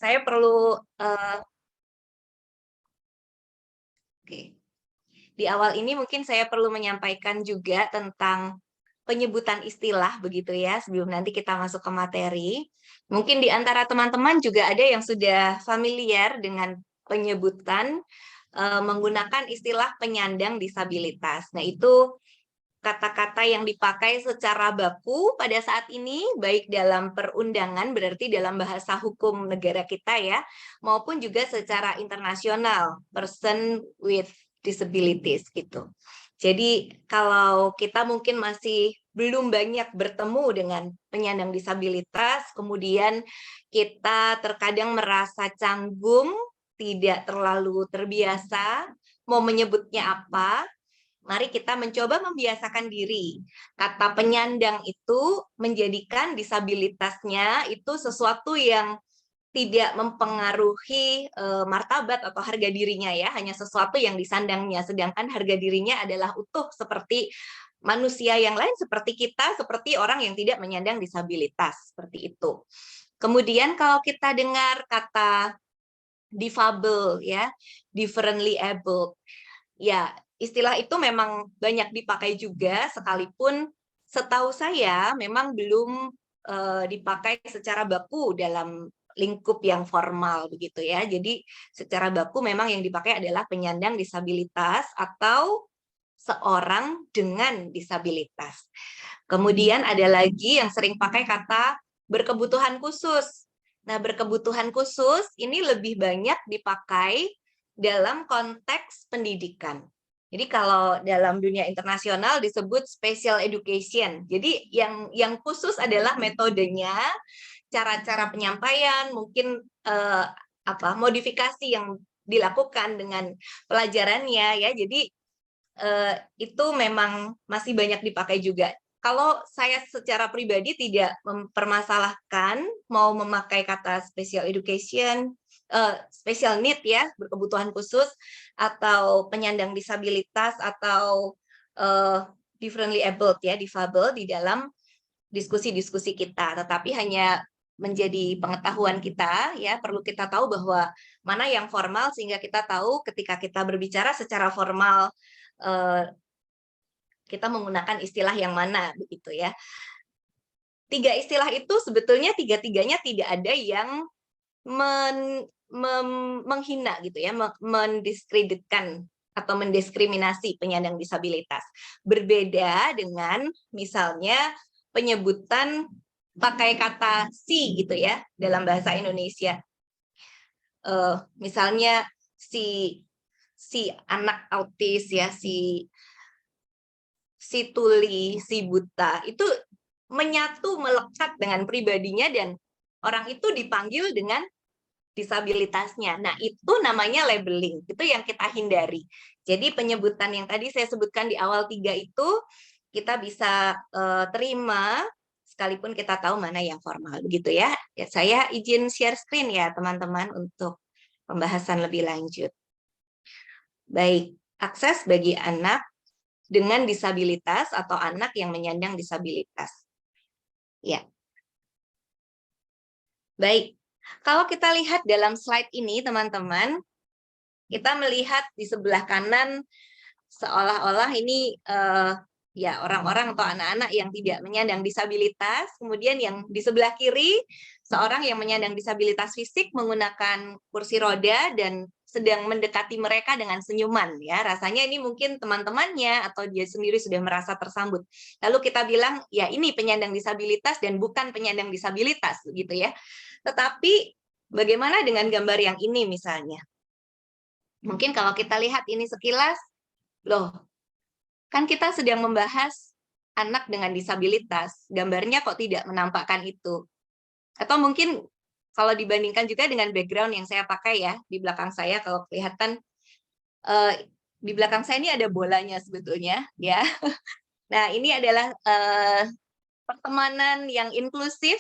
saya perlu oke. Di awal ini mungkin saya perlu menyampaikan juga tentang penyebutan istilah begitu ya, sebelum nanti kita masuk ke materi. Mungkin di antara teman-teman juga ada yang sudah familiar dengan penyebutan menggunakan istilah penyandang disabilitas. Nah, itu kata-kata yang dipakai secara baku pada saat ini, baik dalam perundangan, berarti dalam bahasa hukum negara kita ya, maupun juga secara internasional, person with disabilities gitu. Jadi kalau kita mungkin masih belum banyak bertemu dengan penyandang disabilitas, kemudian kita terkadang merasa canggung, tidak terlalu terbiasa, mau menyebutnya apa, mari kita mencoba membiasakan diri. Kata penyandang itu menjadikan disabilitasnya itu sesuatu yang tidak mempengaruhi martabat atau harga dirinya ya, hanya sesuatu yang disandangnya, sedangkan harga dirinya adalah utuh seperti manusia yang lain, seperti kita, seperti orang yang tidak menyandang disabilitas, seperti itu. Kemudian kalau kita dengar kata difabel ya, differently abled, ya istilah itu memang banyak dipakai juga, sekalipun setahu saya memang belum dipakai secara baku dalam lingkup yang formal begitu ya. Jadi secara baku memang yang dipakai adalah penyandang disabilitas atau seorang dengan disabilitas. Kemudian ada lagi yang sering pakai kata berkebutuhan khusus. Nah, berkebutuhan khusus ini lebih banyak dipakai dalam konteks pendidikan. Jadi kalau dalam dunia internasional disebut special education. Jadi yang khusus adalah metodenya, cara-cara penyampaian, mungkin modifikasi yang dilakukan dengan pelajarannya ya. Jadi itu memang masih banyak dipakai juga. Kalau saya secara pribadi tidak mempermasalahkan mau memakai kata special education, special need ya, berkebutuhan khusus, atau penyandang disabilitas, atau differently abled ya, difabel di dalam diskusi-diskusi kita. Tetapi hanya menjadi pengetahuan kita ya, perlu kita tahu bahwa mana yang formal sehingga kita tahu ketika kita berbicara secara formal kita menggunakan istilah yang mana begitu ya. Tiga istilah itu sebetulnya tiga-tiganya tidak ada yang menghina gitu ya, mendiskreditkan atau mendiskriminasi penyandang disabilitas. Berbeda dengan misalnya penyebutan pakai kata si gitu ya dalam bahasa Indonesia. Misalnya si anak autis ya, si tuli, si buta, itu menyatu, melekat dengan pribadinya dan orang itu dipanggil dengan disabilitasnya. Nah, itu namanya labeling. Itu yang kita hindari. Jadi penyebutan yang tadi saya sebutkan di awal 3 itu kita bisa terima sekalipun kita tahu mana yang formal begitu ya. Saya izin share screen ya teman-teman untuk pembahasan lebih lanjut. Baik, akses bagi anak dengan disabilitas atau anak yang menyandang disabilitas. Ya. Baik, kalau kita lihat dalam slide ini teman-teman, kita melihat di sebelah kanan seolah-olah ini ya orang-orang atau anak-anak yang tidak menyandang disabilitas, kemudian yang di sebelah kiri seorang yang menyandang disabilitas fisik menggunakan kursi roda dan sedang mendekati mereka dengan senyuman ya. Rasanya ini mungkin teman-temannya atau dia sendiri sudah merasa tersambut. Lalu kita bilang ya ini penyandang disabilitas dan bukan penyandang disabilitas gitu ya. Tetapi bagaimana dengan gambar yang ini misalnya? Mungkin kalau kita lihat ini sekilas, loh, kan kita sedang membahas anak dengan disabilitas, gambarnya kok tidak menampakkan itu. Atau mungkin kalau dibandingkan juga dengan background yang saya pakai ya, di belakang saya kalau kelihatan, di belakang saya ini ada bolanya sebetulnya, ya. Nah, ini adalah pertemanan yang inklusif,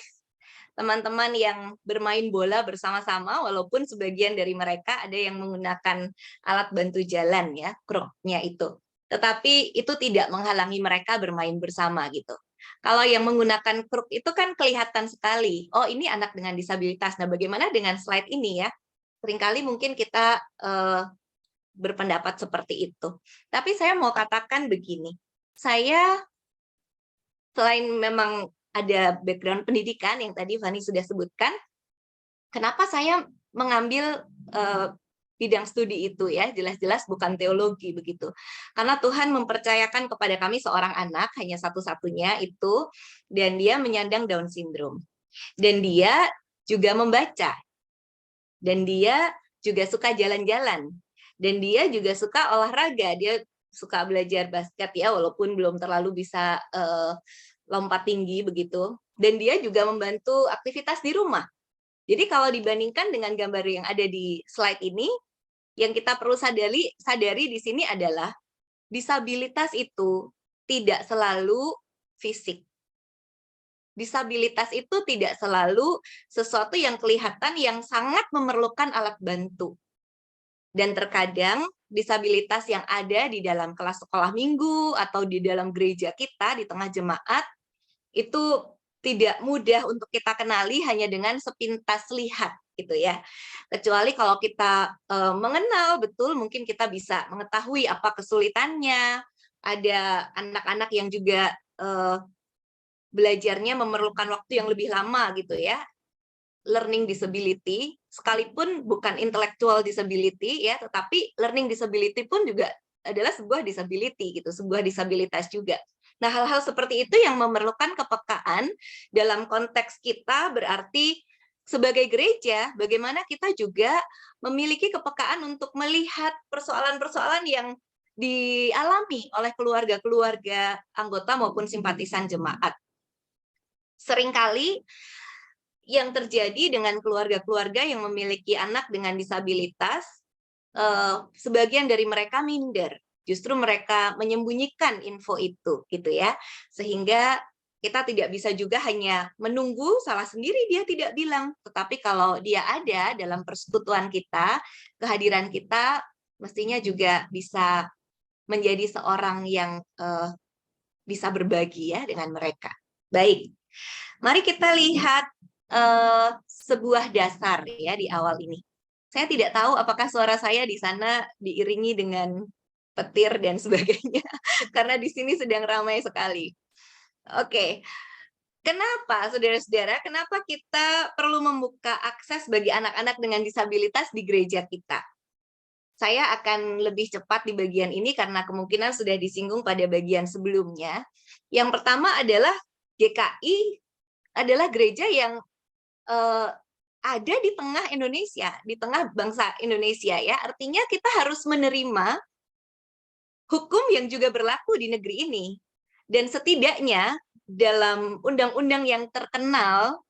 teman-teman yang bermain bola bersama-sama, walaupun sebagian dari mereka ada yang menggunakan alat bantu jalan ya, kruknya itu. Tetapi itu tidak menghalangi mereka bermain bersama gitu. Kalau yang menggunakan kruk itu kan kelihatan sekali, oh ini anak dengan disabilitas. Nah, bagaimana dengan slide ini ya? Seringkali mungkin kita berpendapat seperti itu. Tapi saya mau katakan begini, saya selain memang ada background pendidikan yang tadi Fani sudah sebutkan, kenapa saya mengambil bidang studi itu ya, jelas-jelas bukan teologi begitu. Karena Tuhan mempercayakan kepada kami seorang anak, hanya satu-satunya itu, dan dia menyandang Down syndrome. Dan dia juga membaca, dan dia juga suka jalan-jalan, dan dia juga suka olahraga, dia suka belajar basket ya, walaupun belum terlalu bisa lompat tinggi begitu, dan dia juga membantu aktivitas di rumah. Jadi kalau dibandingkan dengan gambar yang ada di slide ini, yang kita perlu sadari di sini adalah disabilitas itu tidak selalu fisik. Disabilitas itu tidak selalu sesuatu yang kelihatan yang sangat memerlukan alat bantu. Dan terkadang disabilitas yang ada di dalam kelas sekolah minggu atau di dalam gereja kita di tengah jemaat itu tidak mudah untuk kita kenali hanya dengan sepintas lihat gitu ya. Kecuali kalau kita mengenal betul, mungkin kita bisa mengetahui apa kesulitannya. Ada anak-anak yang juga belajarnya memerlukan waktu yang lebih lama gitu ya. Learning disability, sekalipun bukan intellectual disability ya, tetapi learning disability pun juga adalah sebuah disability gitu, sebuah disabilitas juga. Nah, hal-hal seperti itu yang memerlukan kepekaan dalam konteks kita berarti sebagai gereja, bagaimana kita juga memiliki kepekaan untuk melihat persoalan-persoalan yang dialami oleh keluarga-keluarga anggota maupun simpatisan jemaat. Seringkali yang terjadi dengan keluarga-keluarga yang memiliki anak dengan disabilitas, sebagian dari mereka minder. Justru mereka menyembunyikan info itu, gitu ya. Sehingga kita tidak bisa juga hanya menunggu salah sendiri dia tidak bilang. Tetapi kalau dia ada dalam persekutuan kita, kehadiran kita mestinya juga bisa menjadi seorang yang bisa berbagi ya dengan mereka. Baik, mari kita lihat sebuah dasar ya di awal ini. Saya tidak tahu apakah suara saya di sana diiringi dengan petir dan sebagainya, karena di sini sedang ramai sekali. Oke, kenapa saudara-saudara, kenapa kita perlu membuka akses bagi anak-anak dengan disabilitas di gereja kita? Saya akan lebih cepat di bagian ini karena kemungkinan sudah disinggung pada bagian sebelumnya. Yang pertama adalah GKI adalah gereja yang ada di tengah Indonesia, di tengah bangsa Indonesia ya. Artinya kita harus menerima hukum yang juga berlaku di negeri ini. Dan setidaknya dalam undang-undang yang terkenal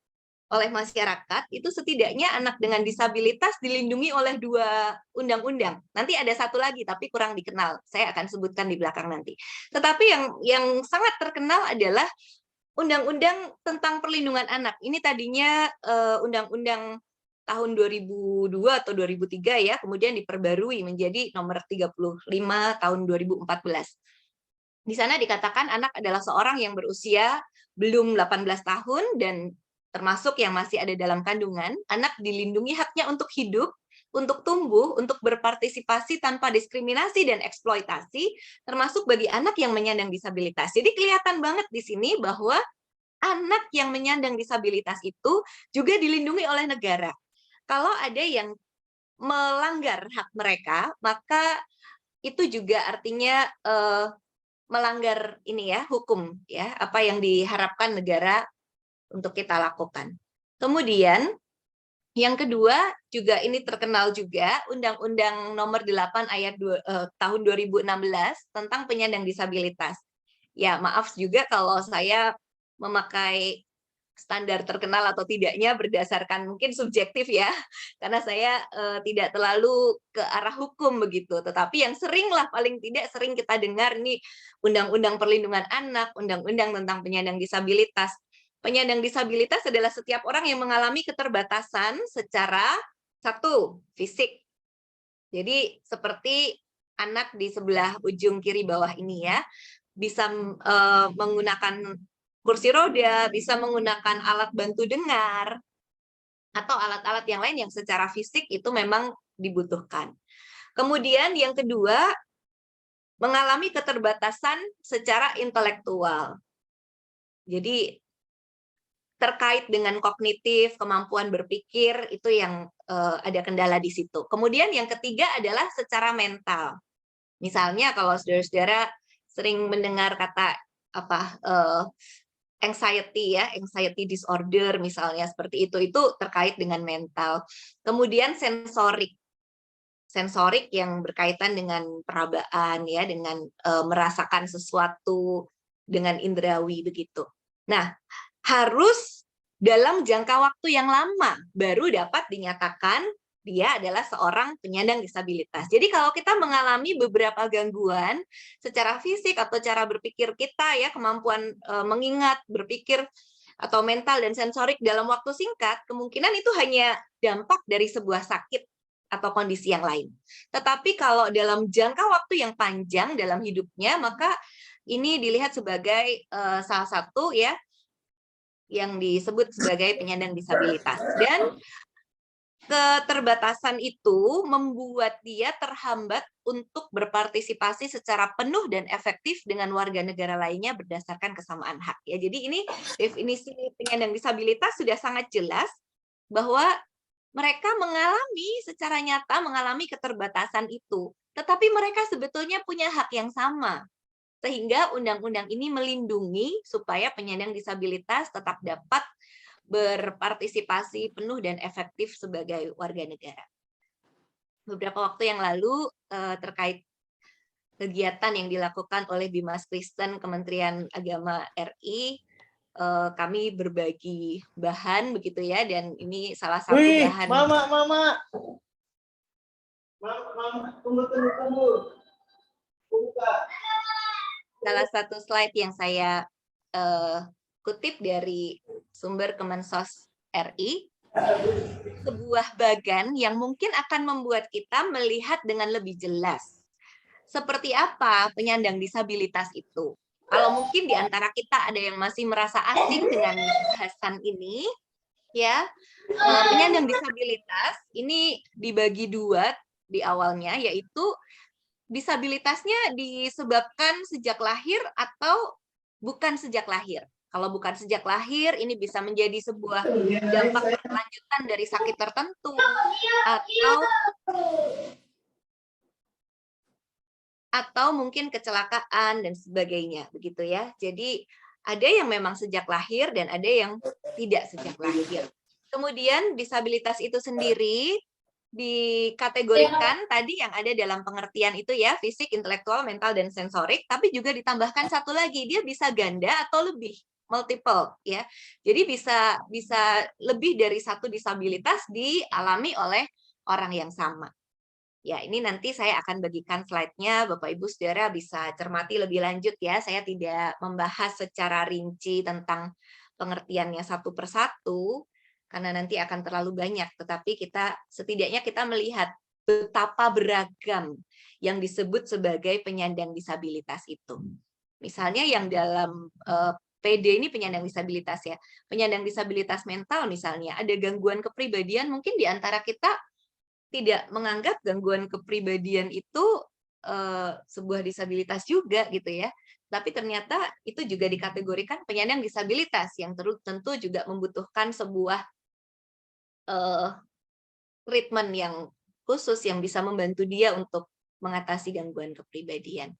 oleh masyarakat, itu setidaknya anak dengan disabilitas dilindungi oleh 2 undang-undang. Nanti ada satu lagi, tapi kurang dikenal. Saya akan sebutkan di belakang nanti. Tetapi yang sangat terkenal adalah Undang-Undang tentang Perlindungan Anak. Ini tadinya Undang-Undang tahun 2002 atau 2003 ya, kemudian diperbarui menjadi nomor 35 tahun 2014. Di sana dikatakan anak adalah seorang yang berusia belum 18 tahun dan termasuk yang masih ada dalam kandungan. Anak dilindungi haknya untuk hidup, untuk tumbuh, untuk berpartisipasi tanpa diskriminasi dan eksploitasi, termasuk bagi anak yang menyandang disabilitas. Jadi kelihatan banget di sini bahwa anak yang menyandang disabilitas itu juga dilindungi oleh negara. Kalau ada yang melanggar hak mereka, maka itu juga artinya melanggar ini ya, hukum ya, apa yang diharapkan negara untuk kita lakukan. Kemudian yang kedua juga ini terkenal juga Undang-Undang Nomor 8 ayat tahun 2016 tentang penyandang disabilitas. Ya, maaf juga kalau saya memakai standar terkenal atau tidaknya berdasarkan mungkin subjektif ya, karena saya tidak terlalu ke arah hukum begitu. Tetapi yang seringlah paling tidak sering kita dengar ini Undang-Undang Perlindungan Anak, Undang-Undang tentang penyandang disabilitas. Penyandang disabilitas adalah setiap orang yang mengalami keterbatasan secara satu, fisik. Jadi seperti anak di sebelah ujung kiri bawah ini ya, bisa menggunakan kursi roda, bisa menggunakan alat bantu dengar, atau alat-alat yang lain yang secara fisik itu memang dibutuhkan. Kemudian yang kedua, mengalami keterbatasan secara intelektual. Jadi terkait dengan kognitif, kemampuan berpikir, itu yang ada kendala di situ. Kemudian yang ketiga adalah secara mental. Misalnya kalau saudara-saudara sering mendengar kata anxiety ya, anxiety disorder misalnya seperti itu terkait dengan mental. Kemudian sensorik yang berkaitan dengan perabaan ya, dengan merasakan sesuatu dengan indrawi begitu. Nah, harus dalam jangka waktu yang lama baru dapat dinyatakan dia adalah seorang penyandang disabilitas. Jadi kalau kita mengalami beberapa gangguan secara fisik atau cara berpikir kita ya, kemampuan mengingat, berpikir atau mental dan sensorik dalam waktu singkat, kemungkinan itu hanya dampak dari sebuah sakit atau kondisi yang lain. Tetapi kalau dalam jangka waktu yang panjang dalam hidupnya, maka ini dilihat sebagai salah satu ya yang disebut sebagai penyandang disabilitas. Dan keterbatasan itu membuat dia terhambat untuk berpartisipasi secara penuh dan efektif dengan warga negara lainnya berdasarkan kesamaan hak. Ya, jadi ini definisi penyandang disabilitas sudah sangat jelas bahwa mereka secara nyata mengalami keterbatasan itu, tetapi mereka sebetulnya punya hak yang sama. Sehingga undang-undang ini melindungi supaya penyandang disabilitas tetap dapat berpartisipasi penuh dan efektif sebagai warga negara. Beberapa waktu yang lalu terkait kegiatan yang dilakukan oleh Bimas Kristen Kementerian Agama RI, kami berbagi bahan begitu ya, dan ini salah satu bahan. Mama, tunggu. Salah satu slide yang saya kutip dari sumber Kemensos RI, sebuah bagan yang mungkin akan membuat kita melihat dengan lebih jelas seperti apa penyandang disabilitas itu. Kalau mungkin di antara kita ada yang masih merasa asing dengan bahasan ini, ya, penyandang disabilitas ini dibagi dua di awalnya, yaitu disabilitasnya disebabkan sejak lahir atau bukan sejak lahir. Kalau bukan sejak lahir, ini bisa menjadi sebuah dampak berkelanjutan dari sakit tertentu, atau mungkin kecelakaan dan sebagainya, begitu ya. Jadi ada yang memang sejak lahir dan ada yang tidak sejak lahir. Kemudian disabilitas itu sendiri dikategorikan tadi yang ada dalam pengertian itu ya, fisik, intelektual, mental, dan sensorik, tapi juga ditambahkan satu lagi, dia bisa ganda atau lebih, multiple ya. Jadi bisa lebih dari satu disabilitas dialami oleh orang yang sama. Ya, ini nanti saya akan bagikan slide-nya, Bapak Ibu Saudara bisa cermati lebih lanjut ya. Saya tidak membahas secara rinci tentang pengertiannya satu persatu, karena nanti akan terlalu banyak. Tetapi setidaknya kita melihat betapa beragam yang disebut sebagai penyandang disabilitas itu. Misalnya yang dalam PD ini penyandang disabilitas ya. Penyandang disabilitas mental misalnya, ada gangguan kepribadian, mungkin di antara kita tidak menganggap gangguan kepribadian itu sebuah disabilitas juga gitu ya. Tapi ternyata itu juga dikategorikan penyandang disabilitas yang tentu juga membutuhkan sebuah treatment yang khusus yang bisa membantu dia untuk mengatasi gangguan kepribadian.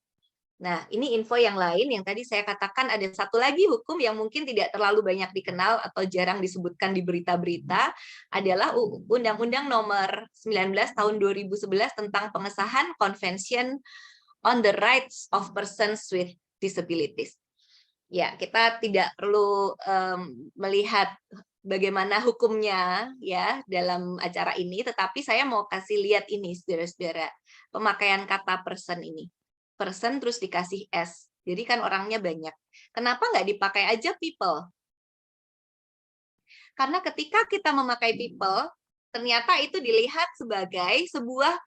Nah, ini info yang lain yang tadi saya katakan ada satu lagi hukum yang mungkin tidak terlalu banyak dikenal atau jarang disebutkan di berita-berita adalah Undang-Undang Nomor 19 Tahun 2011 tentang pengesahan Convention on the Rights of Persons with Disabilities. Ya, kita tidak perlu melihat bagaimana hukumnya ya dalam acara ini, tetapi saya mau kasih lihat ini, saudara-saudara, pemakaian kata person ini. Person terus dikasih S. Jadi kan orangnya banyak. Kenapa nggak dipakai aja people? Karena ketika kita memakai people, ternyata itu dilihat sebagai sebuah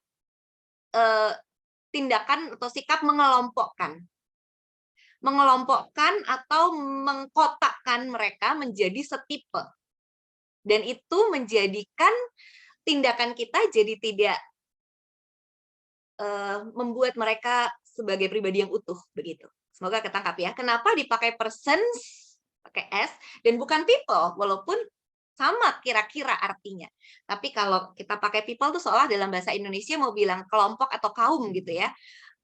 tindakan atau sikap mengelompokkan. mengelompokkan atau mengkotakkan mereka menjadi setipe. Dan itu menjadikan tindakan kita jadi tidak membuat mereka sebagai pribadi yang utuh, begitu. Semoga ketangkap ya. Kenapa dipakai persons, pakai S, dan bukan people, walaupun sama kira-kira artinya. Tapi kalau kita pakai people tuh seolah dalam bahasa Indonesia mau bilang kelompok atau kaum gitu ya.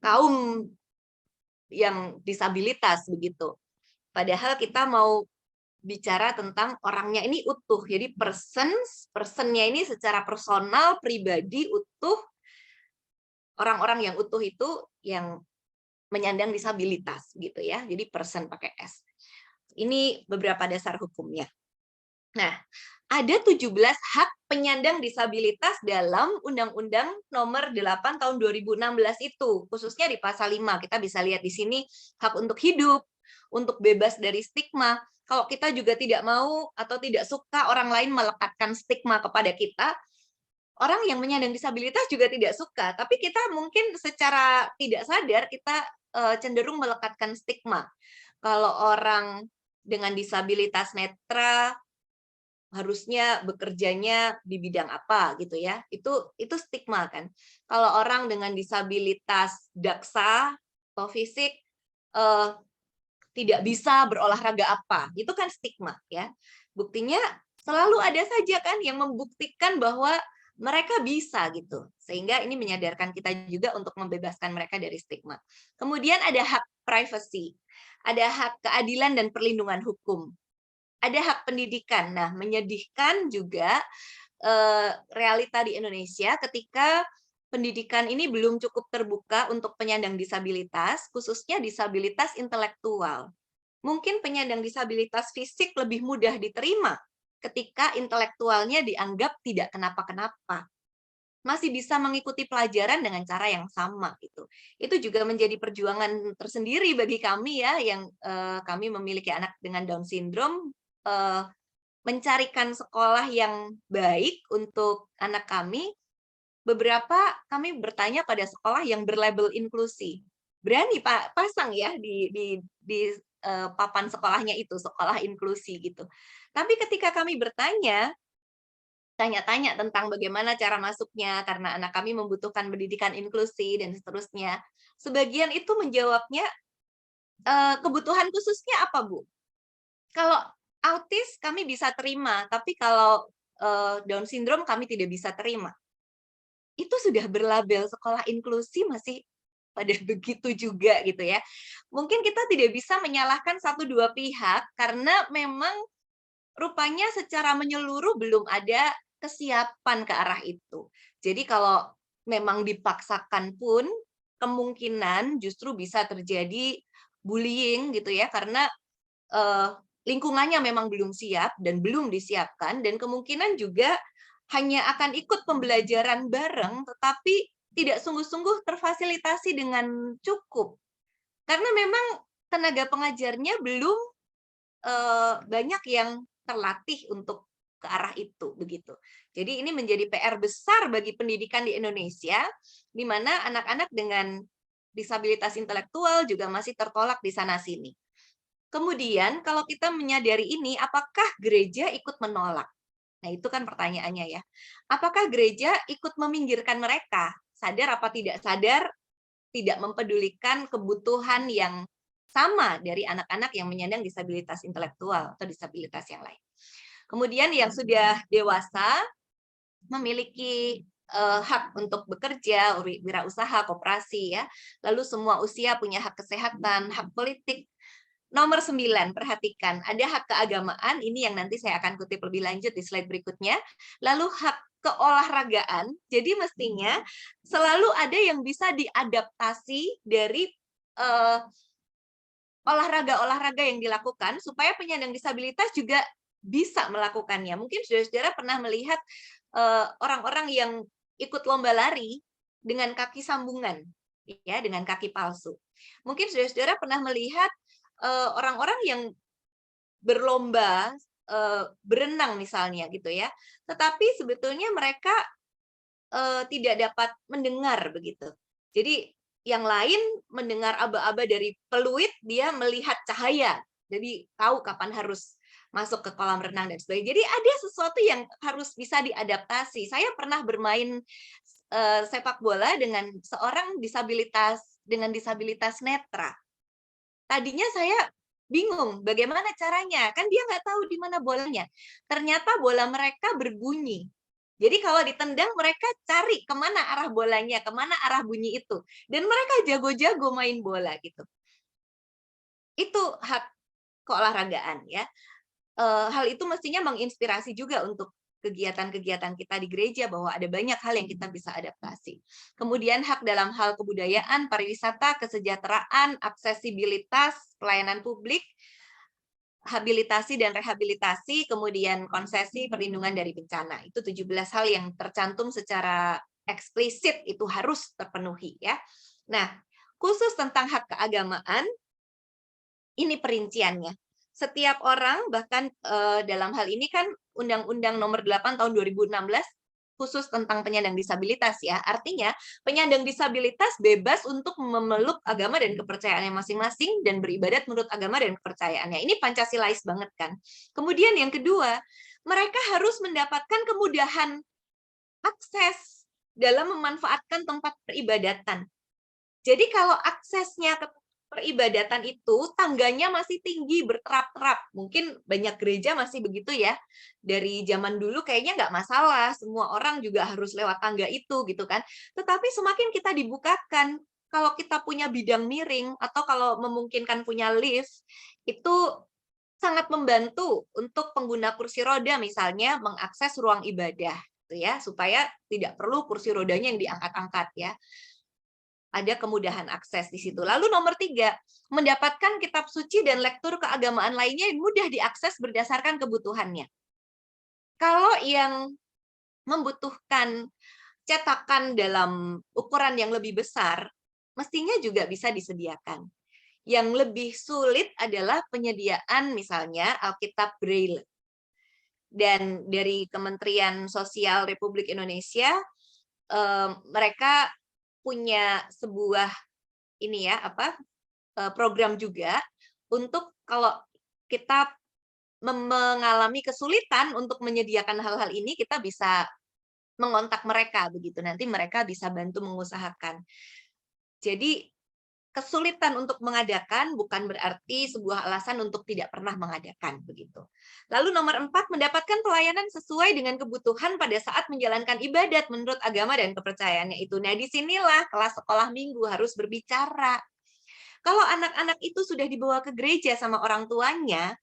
Kaum yang disabilitas begitu. Padahal kita mau bicara tentang orangnya ini utuh. Jadi personnya ini secara personal, pribadi, utuh. Orang-orang yang utuh itu yang menyandang disabilitas gitu ya. Jadi person pakai S. Ini beberapa dasar hukumnya. Nah, ada 17 hak penyandang disabilitas dalam Undang-Undang Nomor 8 Tahun 2016 itu, khususnya di pasal 5. Kita bisa lihat di sini hak untuk hidup, untuk bebas dari stigma. Kalau kita juga tidak mau atau tidak suka orang lain melekatkan stigma kepada kita, orang yang menyandang disabilitas juga tidak suka, tapi kita mungkin secara tidak sadar kita cenderung melekatkan stigma. Kalau orang dengan disabilitas netra harusnya bekerjanya di bidang apa gitu ya, itu stigma kan. Kalau orang dengan disabilitas daksa atau fisik tidak bisa berolahraga apa, itu kan stigma ya. Buktinya selalu ada saja kan yang membuktikan bahwa mereka bisa gitu, sehingga ini menyadarkan kita juga untuk membebaskan mereka dari stigma. Kemudian ada hak privacy, ada hak keadilan dan perlindungan hukum. Ada hak pendidikan. Nah, menyedihkan juga realita di Indonesia ketika pendidikan ini belum cukup terbuka untuk penyandang disabilitas, khususnya disabilitas intelektual. Mungkin penyandang disabilitas fisik lebih mudah diterima ketika intelektualnya dianggap tidak kenapa-kenapa. Masih bisa mengikuti pelajaran dengan cara yang sama gitu. Itu juga menjadi perjuangan tersendiri bagi kami ya, yang kami memiliki anak dengan Down syndrome, mencarikan sekolah yang baik untuk anak kami. Beberapa kami bertanya pada sekolah yang berlabel inklusi. Berani Pak pasang ya di papan sekolahnya itu, sekolah inklusi gitu. Tapi ketika kami bertanya, tanya-tanya tentang bagaimana cara masuknya, karena anak kami membutuhkan pendidikan inklusi dan seterusnya, sebagian itu menjawabnya, kebutuhan khususnya apa, Bu? Kalau autis kami bisa terima, tapi kalau Down syndrome kami tidak bisa terima. Itu sudah berlabel sekolah inklusi masih pada begitu juga gitu ya. Mungkin kita tidak bisa menyalahkan satu dua pihak karena memang rupanya secara menyeluruh belum ada kesiapan ke arah itu. Jadi kalau memang dipaksakan pun kemungkinan justru bisa terjadi bullying gitu ya, karena lingkungannya memang belum siap dan belum disiapkan, dan kemungkinan juga hanya akan ikut pembelajaran bareng tetapi tidak sungguh-sungguh terfasilitasi dengan cukup. Karena memang tenaga pengajarnya belum banyak yang terlatih untuk ke arah itu begitu. Jadi ini menjadi PR besar bagi pendidikan di Indonesia, di mana anak-anak dengan disabilitas intelektual juga masih tertolak di sana sini. Kemudian kalau kita menyadari ini, apakah gereja ikut menolak? Nah, itu kan pertanyaannya ya. Apakah gereja ikut meminggirkan mereka? Sadar apa tidak sadar, tidak mempedulikan kebutuhan yang sama dari anak-anak yang menyandang disabilitas intelektual atau disabilitas yang lain. Kemudian yang sudah dewasa memiliki hak untuk bekerja, wirausaha, koperasi ya. Lalu semua usia punya hak kesehatan, hak politik. Nomor 9, perhatikan, ada hak keagamaan, ini yang nanti saya akan kutip lebih lanjut di slide berikutnya. Lalu hak keolahragaan, jadi mestinya selalu ada yang bisa diadaptasi dari olahraga-olahraga yang dilakukan supaya penyandang disabilitas juga bisa melakukannya. Mungkin saudara-saudara pernah melihat orang-orang yang ikut lomba lari dengan kaki sambungan, ya, dengan kaki palsu. Mungkin saudara-saudara pernah melihat orang-orang yang berlomba berenang misalnya gitu ya, tetapi sebetulnya mereka tidak dapat mendengar begitu. Jadi yang lain mendengar aba-aba dari peluit, dia melihat cahaya. Jadi tahu kapan harus masuk ke kolam renang dan sebagainya. Jadi ada sesuatu yang harus bisa diadaptasi. Saya pernah bermain sepak bola dengan seorang dengan disabilitas netra. Tadinya saya bingung bagaimana caranya, kan dia nggak tahu di mana bolanya. Ternyata bola mereka berbunyi. Jadi kalau ditendang mereka cari kemana arah bolanya, kemana arah bunyi itu. Dan mereka jago-jago main bola gitu. Itu hak keolahragaan ya. Hal itu mestinya menginspirasi juga untuk kegiatan-kegiatan kita di gereja, bahwa ada banyak hal yang kita bisa adaptasi. Kemudian hak dalam hal kebudayaan, pariwisata, kesejahteraan, aksesibilitas, pelayanan publik, habilitasi dan rehabilitasi, kemudian konsesi, perlindungan dari bencana. Itu 17 hal yang tercantum secara eksplisit, itu harus terpenuhi ya. Nah, khusus tentang hak keagamaan, ini perinciannya. Setiap orang, bahkan dalam hal ini kan Undang-Undang Nomor 8 Tahun 2016 khusus tentang penyandang disabilitas ya. Artinya penyandang disabilitas bebas untuk memeluk agama dan kepercayaannya masing-masing dan beribadat menurut agama dan kepercayaannya. Ini Pancasilais banget kan. Kemudian yang kedua, mereka harus mendapatkan kemudahan akses dalam memanfaatkan tempat peribadatan. Jadi kalau aksesnya ke peribadatan itu tangganya masih tinggi, berterap-terap. Mungkin banyak gereja masih begitu ya. Dari zaman dulu kayaknya nggak masalah, semua orang juga harus lewat tangga itu gitu kan. Tetapi semakin kita dibukakan, kalau kita punya bidang miring atau kalau memungkinkan punya lift, itu sangat membantu untuk pengguna kursi roda misalnya mengakses ruang ibadah gitu ya, supaya tidak perlu kursi rodanya yang diangkat-angkat ya. Ada kemudahan akses di situ. Lalu nomor 3, mendapatkan kitab suci dan lektur keagamaan lainnya yang mudah diakses berdasarkan kebutuhannya. Kalau yang membutuhkan cetakan dalam ukuran yang lebih besar, mestinya juga bisa disediakan. Yang lebih sulit adalah penyediaan misalnya Alkitab Braille. Dan dari Kementerian Sosial Republik Indonesia, mereka punya sebuah program juga untuk kalau kita mengalami kesulitan untuk menyediakan hal-hal ini, kita bisa mengontak mereka begitu. Nanti mereka bisa bantu mengusahakan. Jadi kesulitan untuk mengadakan bukan berarti sebuah alasan untuk tidak pernah mengadakan begitu. Lalu nomor 4, mendapatkan pelayanan sesuai dengan kebutuhan pada saat menjalankan ibadat menurut agama dan kepercayaannya itu. Nah, disinilah kelas sekolah minggu harus berbicara. Kalau anak-anak itu sudah dibawa ke gereja sama orang tuanya,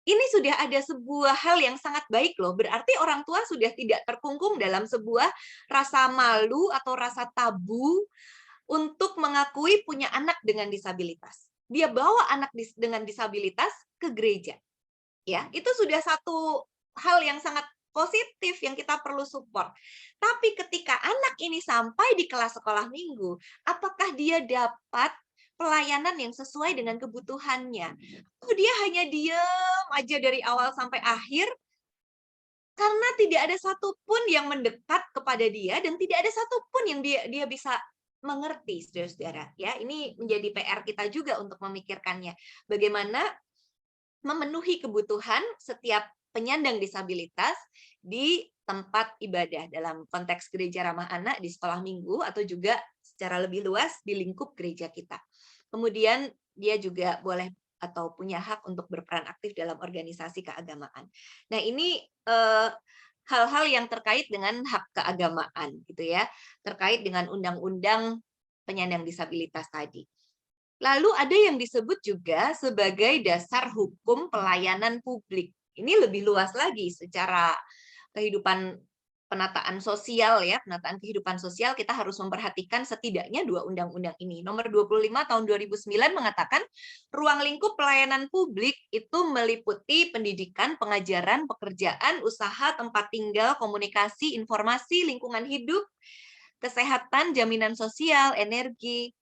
ini sudah ada sebuah hal yang sangat baik loh. Berarti orang tua sudah tidak terkungkung dalam sebuah rasa malu atau rasa tabu untuk mengakui punya anak dengan disabilitas. Dia bawa anak dengan disabilitas ke gereja. Ya, itu sudah satu hal yang sangat positif yang kita perlu support. Tapi ketika anak ini sampai di kelas sekolah minggu, apakah dia dapat pelayanan yang sesuai dengan kebutuhannya? Atau dia hanya diam aja dari awal sampai akhir karena tidak ada satupun yang mendekat kepada dia dan tidak ada satupun yang dia bisa mengerti, saudara-saudara. Ya, ini menjadi PR kita juga untuk memikirkannya. Bagaimana memenuhi kebutuhan setiap penyandang disabilitas di tempat ibadah dalam konteks gereja ramah anak di sekolah minggu atau juga secara lebih luas di lingkup gereja kita. Kemudian dia juga boleh atau punya hak untuk berperan aktif dalam organisasi keagamaan. Nah, ini hal-hal yang terkait dengan hak keagamaan gitu ya, terkait dengan undang-undang penyandang disabilitas tadi. Lalu ada yang disebut juga sebagai dasar hukum pelayanan publik. Ini lebih luas lagi secara kehidupan penataan sosial ya, penataan kehidupan sosial kita harus memperhatikan setidaknya 2 undang-undang ini. Nomor 25 tahun 2009 mengatakan ruang lingkup pelayanan publik itu meliputi pendidikan, pengajaran, pekerjaan, usaha, tempat tinggal, komunikasi, informasi, lingkungan hidup, kesehatan, jaminan sosial, energi,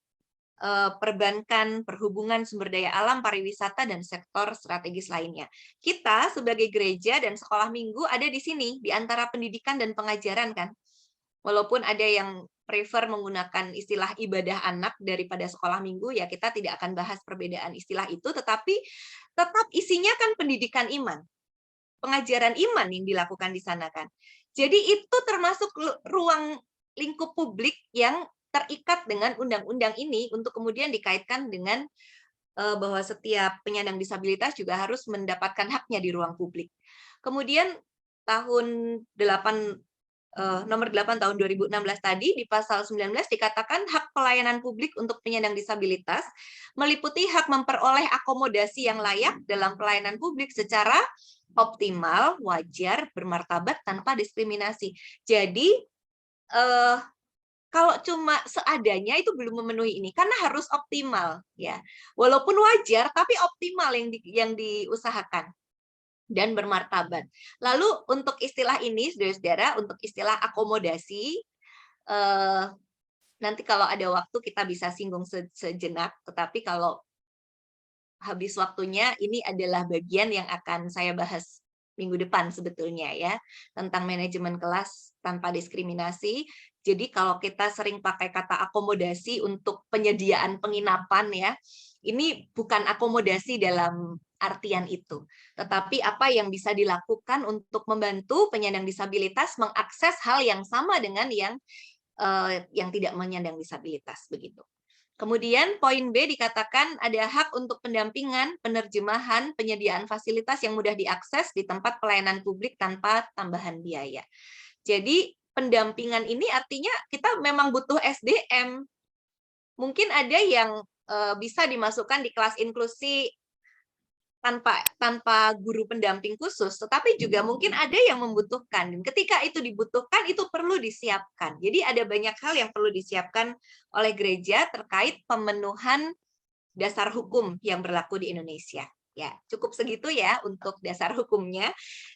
perbankan, perhubungan, sumber daya alam, pariwisata, dan sektor strategis lainnya. Kita sebagai gereja dan sekolah minggu ada di sini, di antara pendidikan dan pengajaran kan. Walaupun ada yang prefer menggunakan istilah ibadah anak daripada sekolah minggu, ya kita tidak akan bahas perbedaan istilah itu, tetapi tetap isinya kan pendidikan iman, pengajaran iman yang dilakukan di sana kan. Jadi itu termasuk ruang lingkup publik yang terikat dengan undang-undang ini untuk kemudian dikaitkan dengan bahwa setiap penyandang disabilitas juga harus mendapatkan haknya di ruang publik. Kemudian nomor 8 tahun 2016 tadi di pasal 19 dikatakan hak pelayanan publik untuk penyandang disabilitas meliputi hak memperoleh akomodasi yang layak dalam pelayanan publik secara optimal, wajar, bermartabat, tanpa diskriminasi. Jadi kalau cuma seadanya itu belum memenuhi ini, karena harus optimal ya. Walaupun wajar tapi optimal yang diusahakan dan bermartabat. Lalu untuk istilah ini, saudara-saudara, untuk istilah akomodasi, nanti kalau ada waktu kita bisa singgung sejenak, tetapi kalau habis waktunya, ini adalah bagian yang akan saya bahas minggu depan sebetulnya ya, tentang manajemen kelas tanpa diskriminasi. Jadi kalau kita sering pakai kata akomodasi untuk penyediaan penginapan ya, ini bukan akomodasi dalam artian itu, tetapi apa yang bisa dilakukan untuk membantu penyandang disabilitas mengakses hal yang sama dengan yang tidak menyandang disabilitas begitu. Kemudian poin B dikatakan ada hak untuk pendampingan, penerjemahan, penyediaan fasilitas yang mudah diakses di tempat pelayanan publik tanpa tambahan biaya. Jadi pendampingan ini artinya kita memang butuh SDM. Mungkin ada yang bisa dimasukkan di kelas inklusi tanpa guru pendamping khusus, tetapi juga mungkin ada yang membutuhkan. Dan ketika itu dibutuhkan, itu perlu disiapkan. Jadi ada banyak hal yang perlu disiapkan oleh gereja terkait pemenuhan dasar hukum yang berlaku di Indonesia. Ya, cukup segitu ya untuk dasar hukumnya.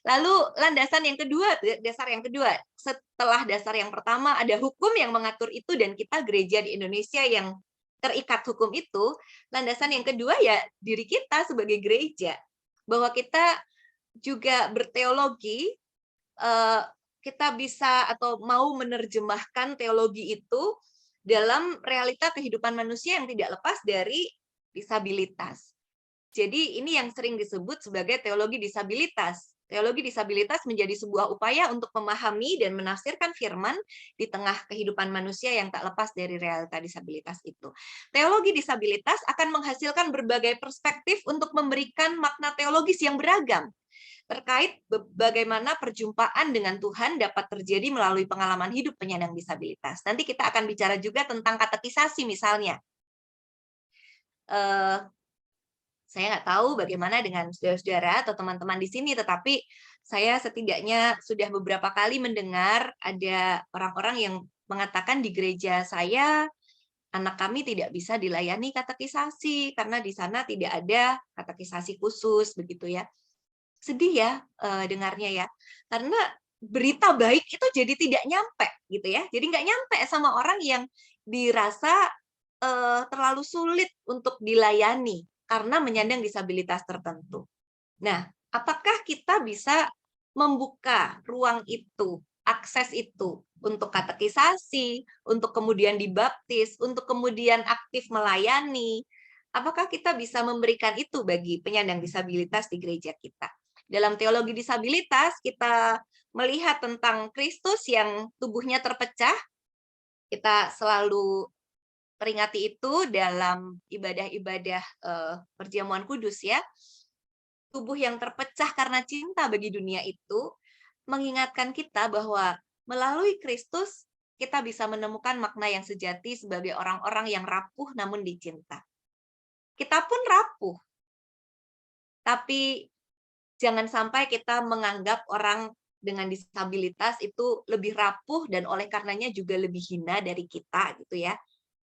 Lalu landasan yang kedua, dasar yang kedua, setelah dasar yang pertama ada hukum yang mengatur itu dan kita gereja di Indonesia yang terikat hukum itu, landasan yang kedua ya diri kita sebagai gereja. Bahwa kita juga berteologi, kita bisa atau mau menerjemahkan teologi itu dalam realita kehidupan manusia yang tidak lepas dari disabilitas. Jadi ini yang sering disebut sebagai teologi disabilitas. Teologi disabilitas menjadi sebuah upaya untuk memahami dan menafsirkan firman di tengah kehidupan manusia yang tak lepas dari realita disabilitas itu. Teologi disabilitas akan menghasilkan berbagai perspektif untuk memberikan makna teologis yang beragam terkait bagaimana perjumpaan dengan Tuhan dapat terjadi melalui pengalaman hidup penyandang disabilitas. Nanti kita akan bicara juga tentang katekisasi misalnya. Saya nggak tahu bagaimana dengan saudara-saudara atau teman-teman di sini, tetapi saya setidaknya sudah beberapa kali mendengar ada orang-orang yang mengatakan di gereja saya, anak kami tidak bisa dilayani katekisasi karena di sana tidak ada katekisasi khusus, begitu ya. Sedih ya dengarnya ya, karena berita baik itu jadi tidak nyampe, gitu ya. Jadi nggak nyampe sama orang yang dirasa terlalu sulit untuk dilayani karena menyandang disabilitas tertentu. Nah, apakah kita bisa membuka ruang itu, akses itu untuk katekisasi, untuk kemudian dibaptis, untuk kemudian aktif melayani? Apakah kita bisa memberikan itu bagi penyandang disabilitas di gereja kita? Dalam teologi disabilitas, kita melihat tentang Kristus yang tubuhnya terpecah. Kita selalu peringati itu dalam ibadah-ibadah perjamuan kudus ya. Tubuh yang terpecah karena cinta bagi dunia itu mengingatkan kita bahwa melalui Kristus kita bisa menemukan makna yang sejati sebagai orang-orang yang rapuh namun dicinta. Kita pun rapuh. Tapi jangan sampai kita menganggap orang dengan disabilitas itu lebih rapuh dan oleh karenanya juga lebih hina dari kita gitu ya.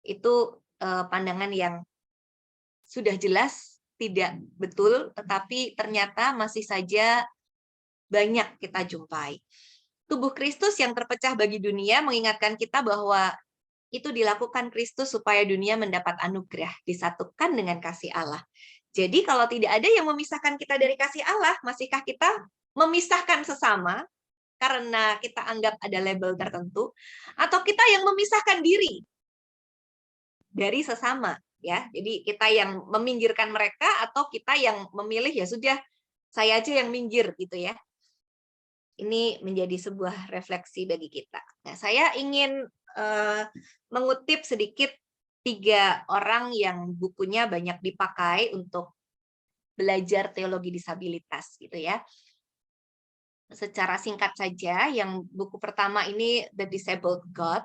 Itu pandangan yang sudah jelas tidak betul, tetapi ternyata masih saja banyak kita jumpai. Tubuh Kristus yang terpecah bagi dunia mengingatkan kita bahwa itu dilakukan Kristus supaya dunia mendapat anugerah, disatukan dengan kasih Allah. Jadi kalau tidak ada yang memisahkan kita dari kasih Allah, masihkah kita memisahkan sesama karena kita anggap ada label tertentu, atau kita yang memisahkan diri dari sesama, ya. Jadi kita yang meminggirkan mereka, atau kita yang memilih ya sudah saya aja yang minggir gitu ya. Ini menjadi sebuah refleksi bagi kita. Nah, saya ingin mengutip sedikit 3 orang yang bukunya banyak dipakai untuk belajar teologi disabilitas gitu ya. Secara singkat saja, yang buku pertama ini The Disabled God,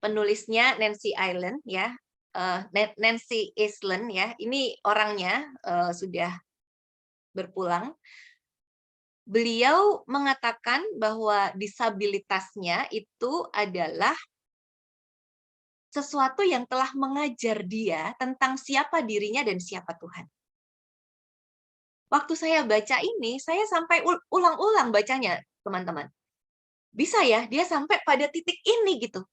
penulisnya Nancy Island ya, Nancy Island ya. Ini orangnya sudah berpulang. Beliau mengatakan bahwa disabilitasnya itu adalah sesuatu yang telah mengajar dia tentang siapa dirinya dan siapa Tuhan. Waktu saya baca ini, saya sampai ulang-ulang bacanya, teman-teman. Bisa ya, dia sampai pada titik ini gitu.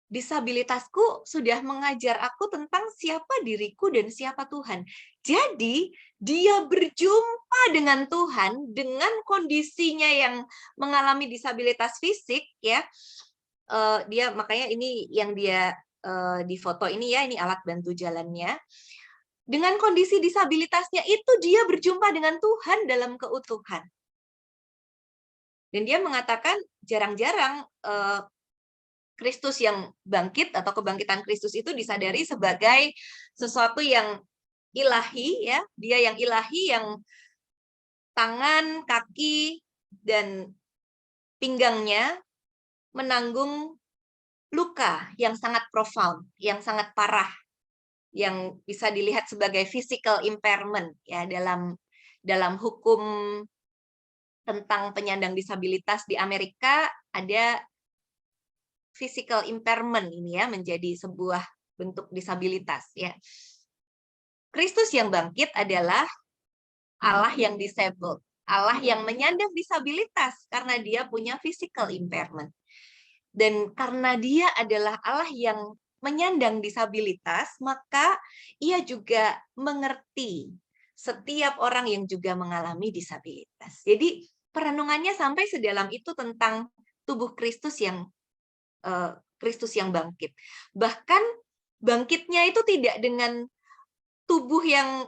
Disabilitasku sudah mengajar aku tentang siapa diriku dan siapa Tuhan. Jadi, dia berjumpa dengan Tuhan dengan kondisinya yang mengalami disabilitas fisik ya. Dia makanya ini yang dia di foto ini ya, ini alat bantu jalannya. Dengan kondisi disabilitasnya itu dia berjumpa dengan Tuhan dalam keutuhan. Dan dia mengatakan jarang-jarang Kristus yang bangkit atau kebangkitan Kristus itu disadari sebagai sesuatu yang ilahi ya, dia yang ilahi, yang tangan, kaki, dan pinggangnya menanggung luka yang sangat profound, yang sangat parah, yang bisa dilihat sebagai physical impairment ya dalam hukum tentang penyandang disabilitas di Amerika. Ada physical impairment ini ya, menjadi sebuah bentuk disabilitas ya. Kristus yang bangkit adalah Allah yang disabled, Allah yang menyandang disabilitas karena dia punya physical impairment. Dan karena dia adalah Allah yang menyandang disabilitas, maka ia juga mengerti setiap orang yang juga mengalami disabilitas. Jadi perenungannya sampai sedalam itu tentang tubuh Kristus yang bangkit. Bahkan bangkitnya itu tidak dengan tubuh yang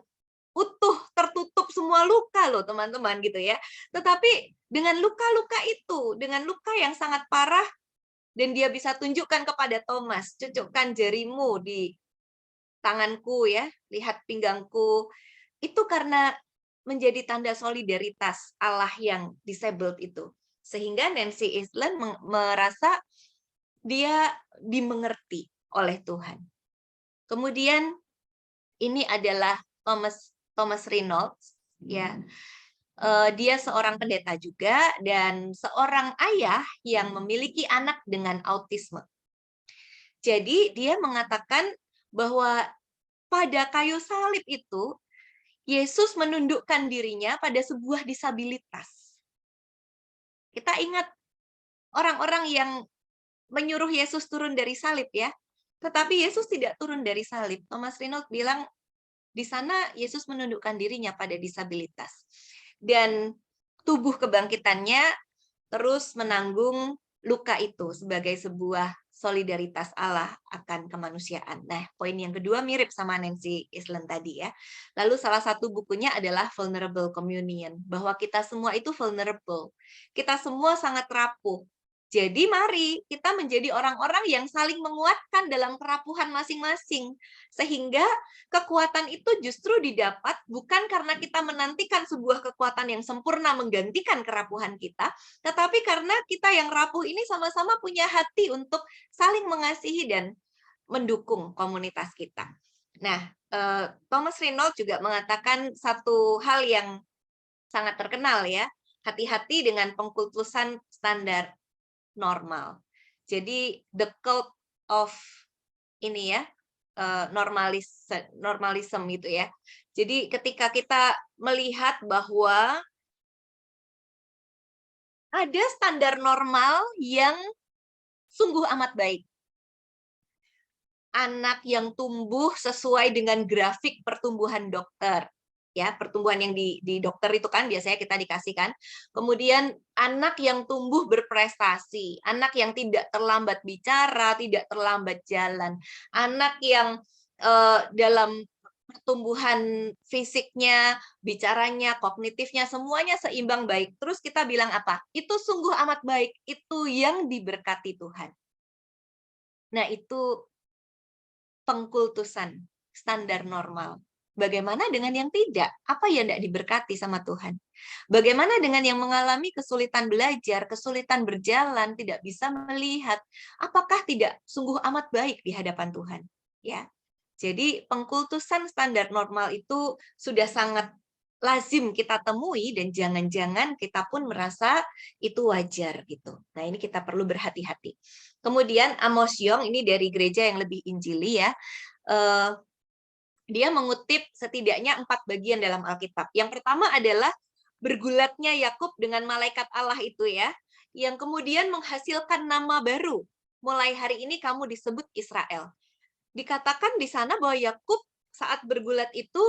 utuh, tertutup semua luka loh teman-teman gitu ya. Tetapi dengan luka-luka itu, dengan luka yang sangat parah, dan dia bisa tunjukkan kepada Thomas, cucukkan jarimu di tanganku ya, lihat pinggangku. Itu karena menjadi tanda solidaritas Allah yang disabled itu. Sehingga Nancy Island merasa dia dimengerti oleh Tuhan. Kemudian ini adalah Thomas Reynolds ya. Dia seorang pendeta juga dan seorang ayah yang memiliki anak dengan autisme. Jadi dia mengatakan bahwa pada kayu salib itu Yesus menundukkan dirinya pada sebuah disabilitas. Kita ingat orang-orang yang menyuruh Yesus turun dari salib ya. Tetapi Yesus tidak turun dari salib. Thomas Reynolds bilang di sana Yesus menundukkan dirinya pada disabilitas. Dan tubuh kebangkitannya terus menanggung luka itu sebagai sebuah solidaritas Allah akan kemanusiaan. Nah, poin yang kedua mirip sama Nancy Island tadi ya. Lalu salah satu bukunya adalah Vulnerable Communion, bahwa kita semua itu vulnerable. Kita semua sangat rapuh. Jadi mari kita menjadi orang-orang yang saling menguatkan dalam kerapuhan masing-masing. Sehingga kekuatan itu justru didapat bukan karena kita menantikan sebuah kekuatan yang sempurna menggantikan kerapuhan kita, tetapi karena kita yang rapuh ini sama-sama punya hati untuk saling mengasihi dan mendukung komunitas kita. Nah, Thomas Reynolds juga mengatakan satu hal yang sangat terkenal ya, hati-hati dengan pengkultusan standar normal. Jadi the cult of ini ya, normalism itu ya. Jadi ketika kita melihat bahwa ada standar normal yang sungguh amat baik. Anak yang tumbuh sesuai dengan grafik pertumbuhan dokter. ya, pertumbuhan yang di dokter itu kan biasanya kita dikasihkan. Kemudian anak yang tumbuh berprestasi, anak yang tidak terlambat bicara, tidak terlambat jalan, anak yang dalam pertumbuhan fisiknya, bicaranya, kognitifnya, semuanya seimbang baik. Terus kita bilang apa? Itu sungguh amat baik, itu yang diberkati Tuhan. Nah, itu pengkultusan standar normal. Bagaimana dengan yang tidak? Apa yang tidak diberkati sama Tuhan? Bagaimana dengan yang mengalami kesulitan belajar, kesulitan berjalan, tidak bisa melihat? Apakah tidak sungguh amat baik di hadapan Tuhan? Ya. Jadi pengkultusan standar normal itu sudah sangat lazim kita temui dan jangan-jangan kita pun merasa itu wajar gitu. Nah, ini kita perlu berhati-hati. Kemudian Amos Yong ini dari gereja yang lebih Injili ya. Dia mengutip setidaknya 4 bagian dalam Alkitab. Yang pertama adalah bergulatnya Yakub dengan malaikat Allah itu ya, yang kemudian menghasilkan nama baru. Mulai hari ini kamu disebut Israel. Dikatakan di sana bahwa Yakub saat bergulat itu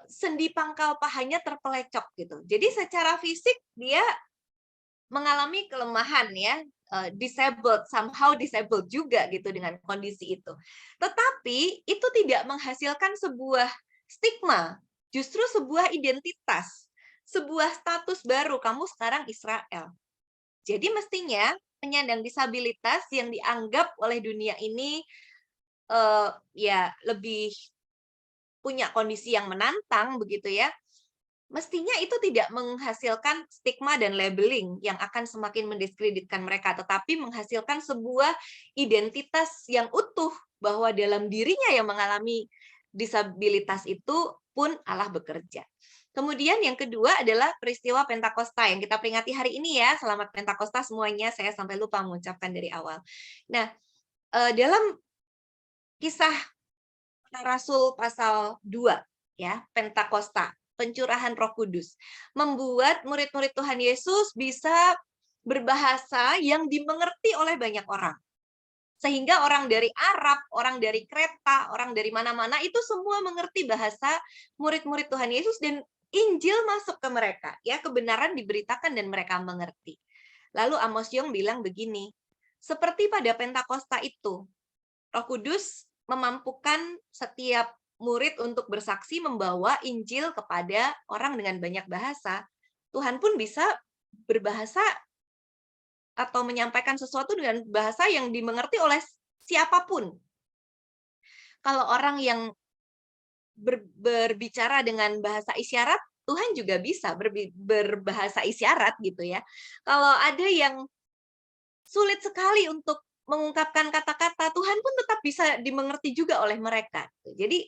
sendi pangkal pahanya terpelecok gitu. Jadi secara fisik dia mengalami kelemahan ya, disabled, somehow disabled juga gitu dengan kondisi itu. Tetapi itu tidak menghasilkan sebuah stigma, justru sebuah identitas, sebuah status baru, kamu sekarang Israel. Jadi mestinya penyandang disabilitas yang dianggap oleh dunia ini ya lebih punya kondisi yang menantang begitu ya, mestinya itu tidak menghasilkan stigma dan labeling yang akan semakin mendiskreditkan mereka, tetapi menghasilkan sebuah identitas yang utuh bahwa dalam dirinya yang mengalami disabilitas itu pun Allah bekerja. Kemudian yang kedua adalah peristiwa Pentakosta yang kita peringati hari ini ya. Selamat Pentakosta semuanya, saya sampai lupa mengucapkan dari awal. Nah, dalam Kisah Rasul pasal 2 ya, Pentakosta, pencurahan Roh Kudus, membuat murid-murid Tuhan Yesus bisa berbahasa yang dimengerti oleh banyak orang. Sehingga orang dari Arab, orang dari Kreta, orang dari mana-mana itu semua mengerti bahasa murid-murid Tuhan Yesus dan Injil masuk ke mereka, ya, kebenaran diberitakan dan mereka mengerti. Lalu Amos Yong bilang begini, seperti pada Pentakosta itu, Roh Kudus memampukan setiap murid untuk bersaksi membawa Injil kepada orang dengan banyak bahasa. Tuhan pun bisa berbahasa atau menyampaikan sesuatu dengan bahasa yang dimengerti oleh siapapun. Kalau orang yang berbicara dengan bahasa isyarat, Tuhan juga bisa berbahasa isyarat gitu ya. Kalau ada yang sulit sekali untuk mengungkapkan kata-kata, Tuhan pun tetap bisa dimengerti juga oleh mereka. Jadi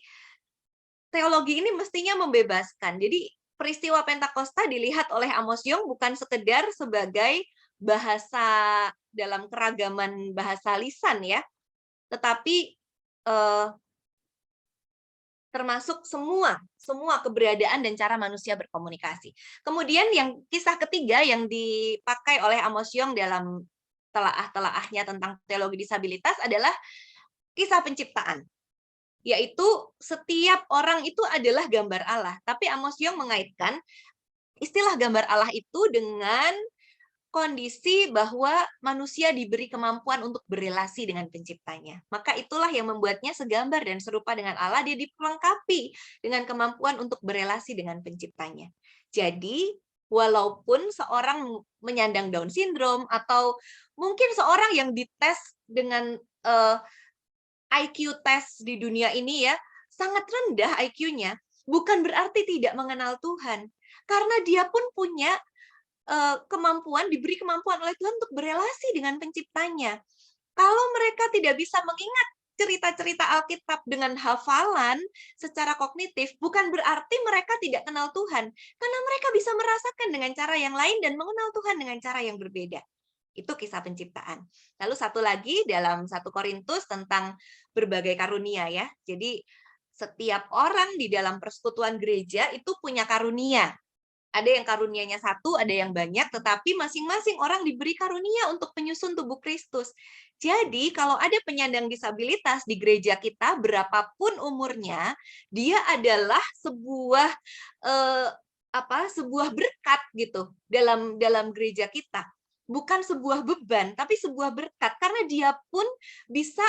teologi ini mestinya membebaskan. Jadi peristiwa Pentakosta dilihat oleh Amos Yong bukan sekedar sebagai bahasa dalam keragaman bahasa lisan ya, tetapi termasuk semua keberadaan dan cara manusia berkomunikasi. Kemudian yang kisah ketiga yang dipakai oleh Amos Yong dalam telaah-telaahnya tentang teologi disabilitas adalah kisah penciptaan. Yaitu setiap orang itu adalah gambar Allah. Tapi Amos Yong mengaitkan istilah gambar Allah itu dengan kondisi bahwa manusia diberi kemampuan untuk berelasi dengan penciptanya. Maka itulah yang membuatnya segambar dan serupa dengan Allah, dia diperlengkapi dengan kemampuan untuk berelasi dengan penciptanya. Jadi, walaupun seorang menyandang Down syndrome atau mungkin seorang yang dites dengan IQ tes di dunia ini ya, sangat rendah IQ-nya, bukan berarti tidak mengenal Tuhan. Karena dia pun punya kemampuan, diberi kemampuan oleh Tuhan untuk berelasi dengan penciptanya. Kalau mereka tidak bisa mengingat cerita-cerita Alkitab dengan hafalan secara kognitif, bukan berarti mereka tidak kenal Tuhan. Karena mereka bisa merasakan dengan cara yang lain dan mengenal Tuhan dengan cara yang berbeda. Itu kisah penciptaan. Lalu satu lagi dalam 1 Korintus tentang berbagai karunia ya. Jadi setiap orang di dalam persekutuan gereja itu punya karunia. Ada yang karunianya satu, ada yang banyak, tetapi masing-masing orang diberi karunia untuk penyusun tubuh Kristus. Jadi, kalau ada penyandang disabilitas di gereja kita, berapapun umurnya, dia adalah sebuah eh, sebuah berkat gitu dalam gereja kita. Bukan sebuah beban, tapi sebuah berkat karena dia pun bisa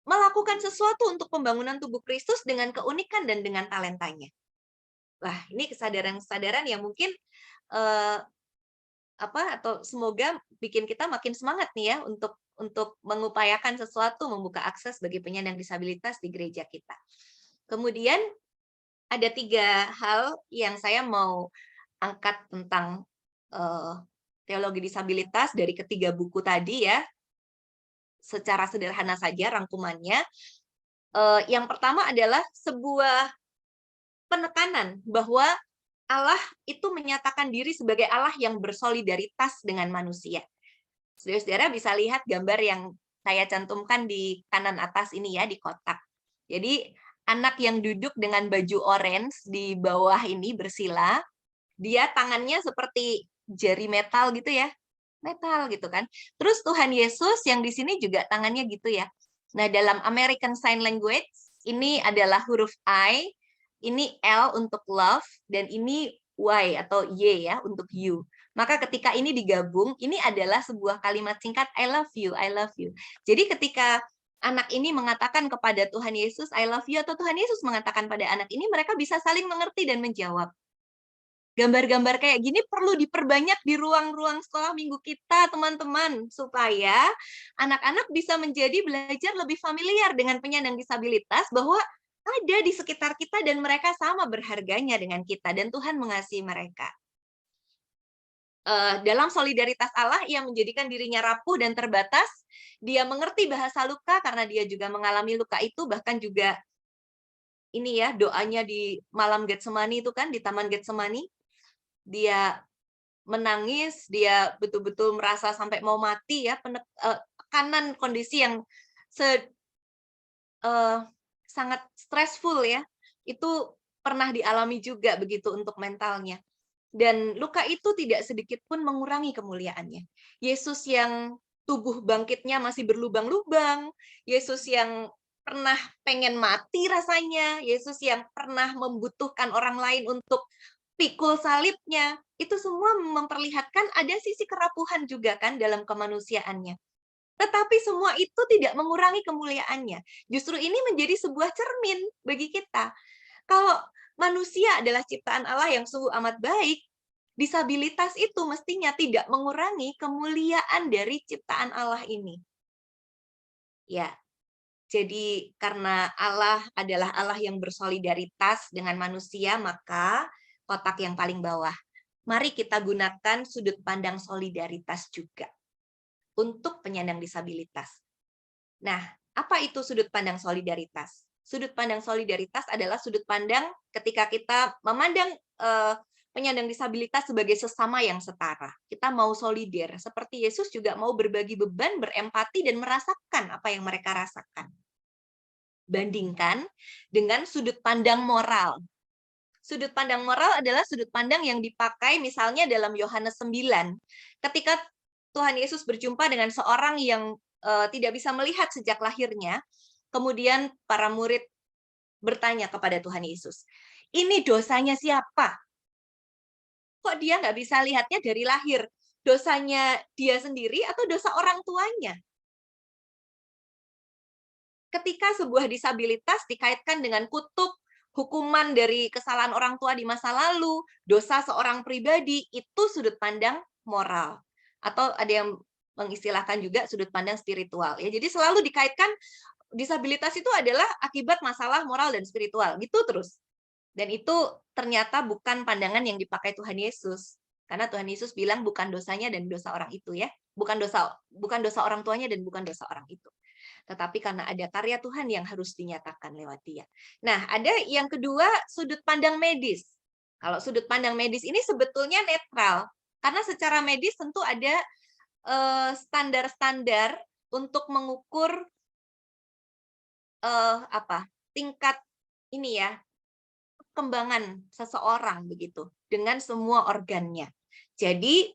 melakukan sesuatu untuk pembangunan tubuh Kristus dengan keunikan dan dengan talentanya. Wah, ini kesadaran-kesadaran yang mungkin eh, atau semoga bikin kita makin semangat nih ya untuk mengupayakan sesuatu, membuka akses bagi penyandang disabilitas di gereja kita. Kemudian ada 3 hal yang saya mau angkat tentang teologi disabilitas dari ketiga buku tadi ya. Secara sederhana saja rangkumannya. Yang pertama adalah sebuah penekanan bahwa Allah itu menyatakan diri sebagai Allah yang bersolidaritas dengan manusia. Saudara-saudara bisa lihat gambar yang saya cantumkan di kanan atas ini ya, di kotak. Jadi, anak yang duduk dengan baju orange di bawah ini bersila, dia tangannya seperti jari metal gitu ya. Metal gitu kan. Terus Tuhan Yesus yang di sini juga tangannya gitu ya. Nah, dalam American Sign Language, ini adalah huruf I, ini L untuk love, dan ini Y atau Y ya untuk you. Maka ketika ini digabung, ini adalah sebuah kalimat singkat I love you, I love you. Jadi ketika anak ini mengatakan kepada Tuhan Yesus I love you, atau Tuhan Yesus mengatakan pada anak ini, mereka bisa saling mengerti dan menjawab. Gambar-gambar kayak gini perlu diperbanyak di ruang-ruang sekolah minggu kita, teman-teman, supaya anak-anak bisa menjadi belajar lebih familiar dengan penyandang disabilitas, bahwa ada di sekitar kita dan mereka sama berharganya dengan kita, dan Tuhan mengasihi mereka. Dalam solidaritas Allah, ia menjadikan dirinya rapuh dan terbatas. Dia mengerti bahasa luka karena dia juga mengalami luka itu, bahkan juga ini ya doanya di malam Getsemani itu kan, di Taman Getsemani. Dia menangis, dia betul-betul merasa sampai mau mati ya, tekanan kondisi yang sangat stressful ya, itu pernah dialami juga begitu untuk mentalnya. Dan luka itu tidak sedikit pun mengurangi kemuliaannya. Yesus yang tubuh bangkitnya masih berlubang-lubang, Yesus yang pernah pengen mati rasanya, Yesus yang pernah membutuhkan orang lain untuk pikul salibnya, itu semua memperlihatkan ada sisi kerapuhan juga kan dalam kemanusiaannya. Tetapi semua itu tidak mengurangi kemuliaannya. Justru ini menjadi sebuah cermin bagi kita. Kalau manusia adalah ciptaan Allah yang sungguh amat baik, disabilitas itu mestinya tidak mengurangi kemuliaan dari ciptaan Allah ini. Ya, jadi karena Allah adalah Allah yang bersolidaritas dengan manusia, maka kotak yang paling bawah, mari kita gunakan sudut pandang solidaritas juga untuk penyandang disabilitas. Nah, apa itu sudut pandang solidaritas? Sudut pandang solidaritas adalah sudut pandang ketika kita memandang penyandang disabilitas sebagai sesama yang setara. Kita mau solider, seperti Yesus juga mau berbagi beban, berempati, dan merasakan apa yang mereka rasakan. Bandingkan dengan sudut pandang moral. Sudut pandang moral adalah sudut pandang yang dipakai misalnya dalam Yohanes 9. Ketika Tuhan Yesus berjumpa dengan seorang yang tidak bisa melihat sejak lahirnya, kemudian para murid bertanya kepada Tuhan Yesus, ini dosanya siapa? Kok dia nggak bisa lihatnya dari lahir? Dosanya dia sendiri atau dosa orang tuanya? Ketika sebuah disabilitas dikaitkan dengan kutuk, hukuman dari kesalahan orang tua di masa lalu, dosa seorang pribadi, itu sudut pandang moral. Atau ada yang mengistilahkan juga sudut pandang spiritual. Ya, jadi selalu dikaitkan disabilitas itu adalah akibat masalah moral dan spiritual, gitu terus. Dan itu ternyata bukan pandangan yang dipakai Tuhan Yesus. Karena Tuhan Yesus bilang bukan dosanya dan dosa orang itu ya. Bukan dosa orang tuanya dan bukan dosa orang itu. Tetapi karena ada karya Tuhan yang harus dinyatakan lewat dia. Nah, ada yang kedua, sudut pandang medis. Kalau sudut pandang medis ini sebetulnya netral. Karena secara medis tentu ada standar-standar untuk mengukur tingkat ini ya, perkembangan seseorang begitu. dengan semua organnya. Jadi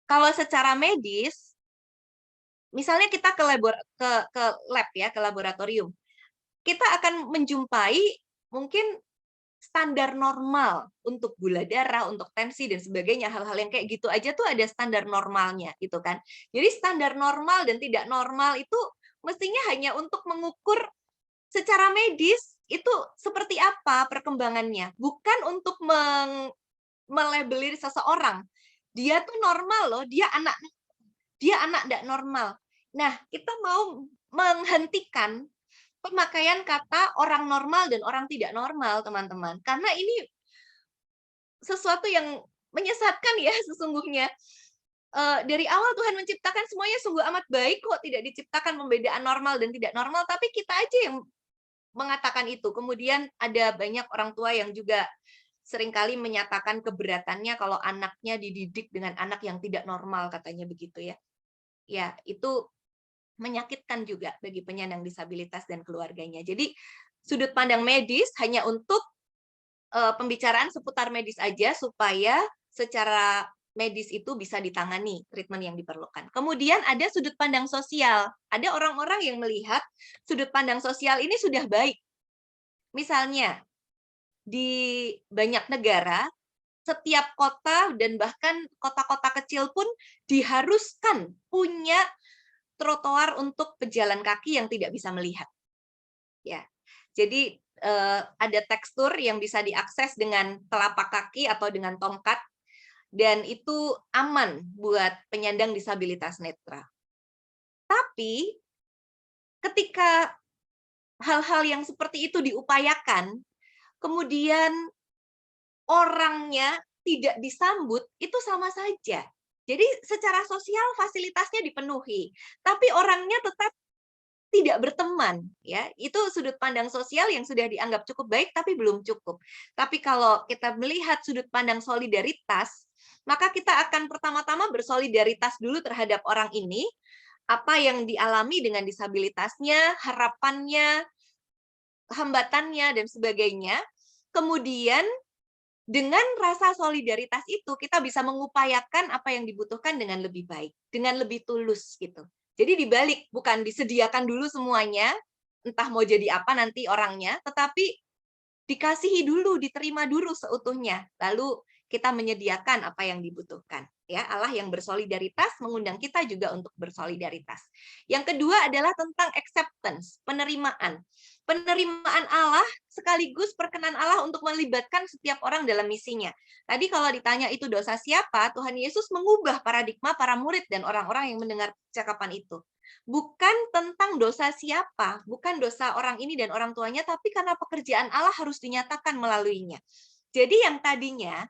kalau secara medis, misalnya kita ke lab ya, ke laboratorium, kita akan menjumpai mungkin standar normal untuk gula darah, untuk tensi dan sebagainya, hal-hal yang kayak gitu aja tuh ada standar normalnya gitu kan. Jadi standar normal dan tidak normal itu mestinya hanya untuk mengukur secara medis itu seperti apa perkembangannya, bukan untuk melabelir seseorang. Dia tuh normal loh, dia anak tidak normal. Nah, kita mau menghentikan pemakaian kata orang normal dan orang tidak normal, teman-teman. Karena ini sesuatu yang menyesatkan ya sesungguhnya. Dari awal Tuhan menciptakan semuanya sungguh amat baik kok, tidak diciptakan pembedaan normal dan tidak normal, tapi kita aja yang mengatakan itu. Kemudian ada banyak orang tua yang juga seringkali menyatakan keberatannya kalau anaknya dididik dengan anak yang tidak normal, katanya begitu ya. Ya, itu menyakitkan juga bagi penyandang disabilitas dan keluarganya. Jadi sudut pandang medis hanya untuk pembicaraan seputar medis aja supaya secara medis itu bisa ditangani treatment yang diperlukan. Kemudian ada sudut pandang sosial. Ada orang-orang yang melihat sudut pandang sosial ini sudah baik. Misalnya di banyak negara, setiap kota dan bahkan kota-kota kecil pun diharuskan punya trotoar untuk pejalan kaki yang tidak bisa melihat. Ya. Jadi ada tekstur yang bisa diakses dengan telapak kaki atau dengan tongkat dan itu aman buat penyandang disabilitas netra. Tapi ketika hal-hal yang seperti itu diupayakan, kemudian orangnya tidak disambut, itu sama saja. Jadi secara sosial fasilitasnya dipenuhi, tapi orangnya tetap tidak berteman, ya. Itu sudut pandang sosial yang sudah dianggap cukup baik tapi belum cukup. Tapi kalau kita melihat sudut pandang solidaritas, maka kita akan pertama-tama bersolidaritas dulu terhadap orang ini, apa yang dialami dengan disabilitasnya, harapannya, hambatannya dan sebagainya. Kemudian dengan rasa solidaritas itu kita bisa mengupayakan apa yang dibutuhkan dengan lebih baik, dengan lebih tulus gitu. Jadi dibalik, bukan disediakan dulu semuanya, entah mau jadi apa nanti orangnya, tetapi dikasihi dulu, diterima dulu seutuhnya, lalu kita menyediakan apa yang dibutuhkan. Ya, Allah yang bersolidaritas mengundang kita juga untuk bersolidaritas. Yang kedua adalah tentang acceptance, penerimaan. Penerimaan Allah sekaligus perkenan Allah untuk melibatkan setiap orang dalam misinya. Tadi kalau ditanya itu dosa siapa, Tuhan Yesus mengubah paradigma para murid dan orang-orang yang mendengar cakapan itu. Bukan tentang dosa siapa, bukan dosa orang ini dan orang tuanya, tapi karena pekerjaan Allah harus dinyatakan melaluinya. Jadi yang tadinya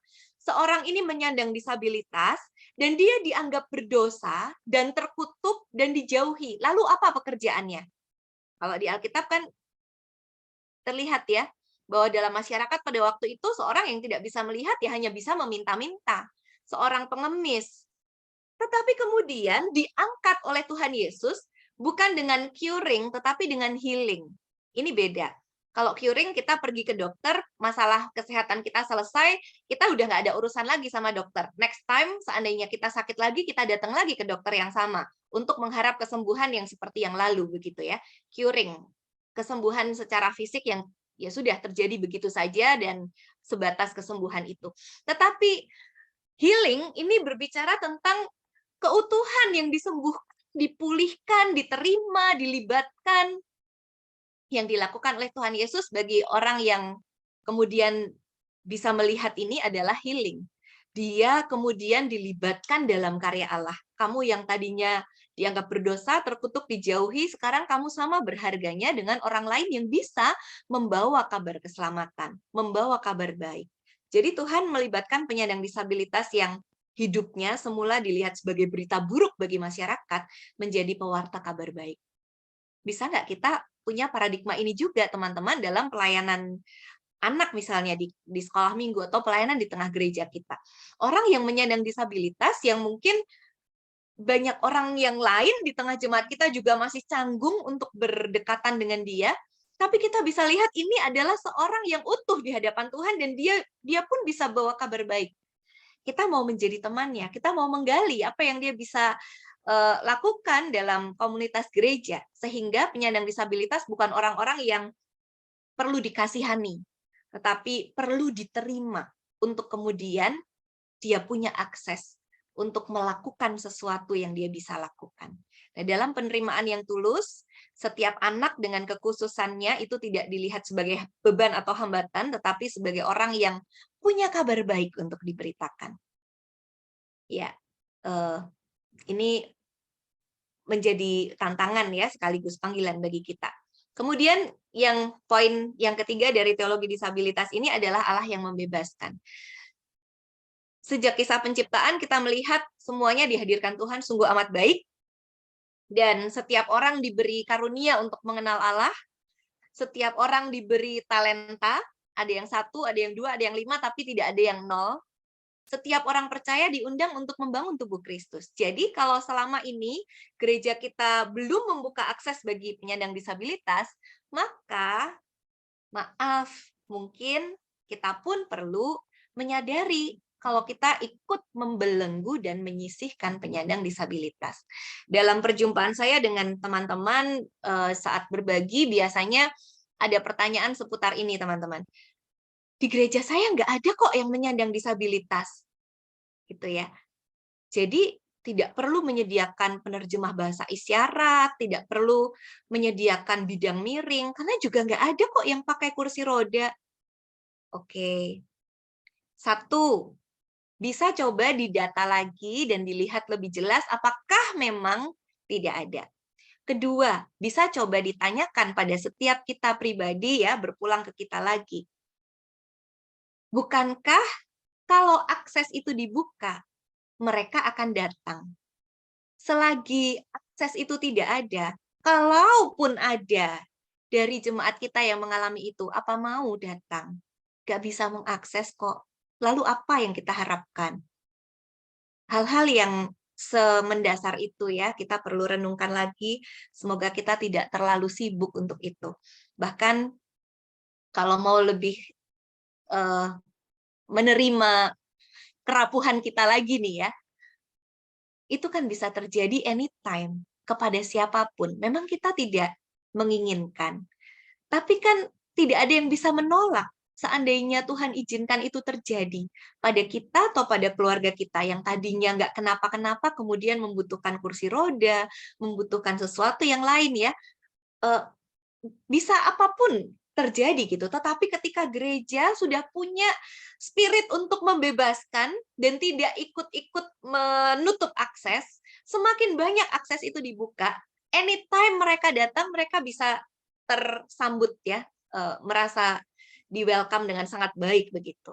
seorang ini menyandang disabilitas dan dia dianggap berdosa dan terkutuk dan dijauhi. Lalu apa pekerjaannya? Kalau di Alkitab kan terlihat ya, bahwa dalam masyarakat pada waktu itu seorang yang tidak bisa melihat ya hanya bisa meminta-minta. Seorang pengemis. Tetapi kemudian diangkat oleh Tuhan Yesus bukan dengan curing tetapi dengan healing. Ini beda. Kalau curing kita pergi ke dokter, masalah kesehatan kita selesai, kita udah nggak ada urusan lagi sama dokter. Next time, seandainya kita sakit lagi, kita datang lagi ke dokter yang sama untuk mengharap kesembuhan yang seperti yang lalu, begitu ya. Curing, kesembuhan secara fisik yang ya sudah terjadi begitu saja dan sebatas kesembuhan itu. Tetapi healing ini berbicara tentang keutuhan yang disembuhkan, dipulihkan, diterima, dilibatkan, yang dilakukan oleh Tuhan Yesus bagi orang yang kemudian bisa melihat ini adalah healing. Dia kemudian dilibatkan dalam karya Allah. Kamu yang tadinya dianggap berdosa, terkutuk, dijauhi, sekarang kamu sama berharganya dengan orang lain yang bisa membawa kabar keselamatan, membawa kabar baik. Jadi Tuhan melibatkan penyandang disabilitas yang hidupnya semula dilihat sebagai berita buruk bagi masyarakat, menjadi pewarta kabar baik. Bisa nggak kita punya paradigma ini juga, teman-teman, dalam pelayanan anak misalnya di sekolah minggu atau pelayanan di tengah gereja kita. Orang yang menyandang disabilitas yang mungkin banyak orang yang lain di tengah jemaat kita juga masih canggung untuk berdekatan dengan dia, tapi kita bisa lihat ini adalah seorang yang utuh di hadapan Tuhan dan dia pun bisa bawa kabar baik. kita mau menjadi temannya, kita mau menggali apa yang dia bisa lakukan dalam komunitas gereja, sehingga penyandang disabilitas bukan orang-orang yang perlu dikasihani, tetapi perlu diterima untuk kemudian dia punya akses untuk melakukan sesuatu yang dia bisa lakukan. Nah, dalam penerimaan yang tulus, setiap anak dengan kekhususannya itu tidak dilihat sebagai beban atau hambatan, tetapi sebagai orang yang punya kabar baik untuk diberitakan. Ya, ini menjadi tantangan ya, sekaligus panggilan bagi kita. Kemudian yang poin yang ketiga dari teologi disabilitas ini adalah Allah yang membebaskan. Sejak kisah penciptaan kita melihat semuanya dihadirkan Tuhan sungguh amat baik, dan setiap orang diberi karunia untuk mengenal Allah, setiap orang diberi talenta, ada yang 1, ada yang 2, ada yang 5, tapi tidak ada yang 0. Setiap orang percaya diundang untuk membangun tubuh Kristus. Jadi kalau selama ini gereja kita belum membuka akses bagi penyandang disabilitas, maka maaf, mungkin kita pun perlu menyadari kalau kita ikut membelenggu dan menyisihkan penyandang disabilitas. Dalam perjumpaan saya dengan teman-teman saat berbagi, biasanya ada pertanyaan seputar ini, teman-teman. Di gereja saya nggak ada kok yang menyandang disabilitas, gitu ya. Jadi tidak perlu menyediakan penerjemah bahasa isyarat, tidak perlu menyediakan bidang miring, karena juga nggak ada kok yang pakai kursi roda. Oke, 1, bisa coba didata lagi dan dilihat lebih jelas apakah memang tidak ada. Kedua, bisa coba ditanyakan pada setiap kita pribadi ya, berpulang ke kita lagi. Bukankah kalau akses itu dibuka, mereka akan datang? Selagi akses itu tidak ada, kalaupun ada dari jemaat kita yang mengalami itu, apa mau datang? Gak bisa mengakses kok. Lalu apa yang kita harapkan? Hal-hal yang semendasar itu ya, kita perlu renungkan lagi. Semoga kita tidak terlalu sibuk untuk itu. Bahkan kalau mau lebih menerima kerapuhan kita lagi nih ya, itu kan bisa terjadi anytime kepada siapapun. Memang kita tidak menginginkan, tapi kan tidak ada yang bisa menolak seandainya Tuhan izinkan itu terjadi pada kita atau pada keluarga kita yang tadinya nggak kenapa-kenapa, kemudian membutuhkan kursi roda, membutuhkan sesuatu yang lain ya, bisa apapun terjadi gitu. Tetapi ketika gereja sudah punya spirit untuk membebaskan dan tidak ikut-ikut menutup akses, semakin banyak akses itu dibuka, anytime mereka datang, mereka bisa tersambut ya, merasa di welcome dengan sangat baik begitu.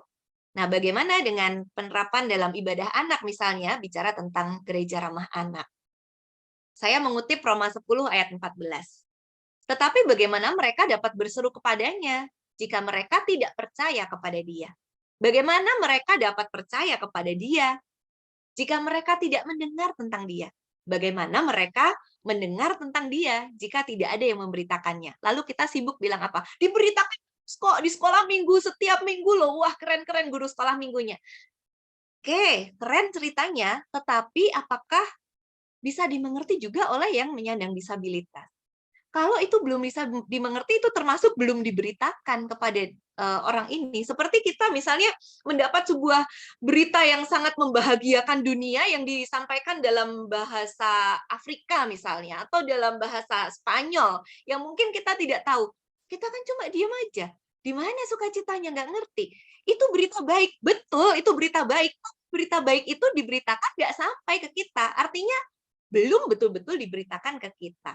Nah, bagaimana dengan penerapan dalam ibadah anak misalnya, bicara tentang gereja ramah anak? Saya mengutip Roma 10 ayat 14. Tetapi bagaimana mereka dapat berseru kepadanya jika mereka tidak percaya kepada dia? Bagaimana mereka dapat percaya kepada dia jika mereka tidak mendengar tentang dia? Bagaimana mereka mendengar tentang dia jika tidak ada yang memberitakannya? Lalu kita sibuk bilang apa? Diberitakan kok di sekolah minggu, setiap minggu loh. Wah, keren-keren guru sekolah minggunya. Oke, keren ceritanya, tetapi apakah bisa dimengerti juga oleh yang menyandang disabilitas? Kalau itu belum bisa dimengerti, itu termasuk belum diberitakan kepada orang ini. Seperti kita misalnya mendapat sebuah berita yang sangat membahagiakan dunia yang disampaikan dalam bahasa Afrika misalnya, atau dalam bahasa Spanyol, yang mungkin kita tidak tahu. Kita kan cuma diam aja. Di mana sukacitanya, nggak ngerti. Itu berita baik, betul, itu berita baik. Berita baik itu diberitakan nggak sampai ke kita, artinya belum betul-betul diberitakan ke kita.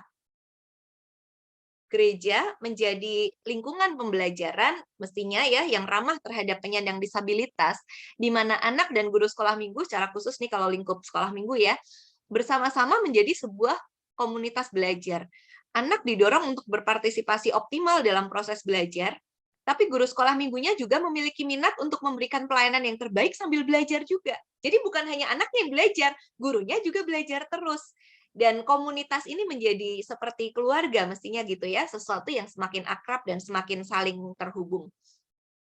Gereja menjadi lingkungan pembelajaran mestinya ya yang ramah terhadap penyandang disabilitas, di mana anak dan guru sekolah minggu secara khusus nih kalau lingkup sekolah minggu ya, bersama-sama menjadi sebuah komunitas belajar. Anak didorong untuk berpartisipasi optimal dalam proses belajar, tapi guru sekolah minggunya juga memiliki minat untuk memberikan pelayanan yang terbaik sambil belajar juga. Jadi bukan hanya anaknya yang belajar, gurunya juga belajar terus. Dan komunitas ini menjadi seperti keluarga mestinya gitu ya, sesuatu yang semakin akrab dan semakin saling terhubung.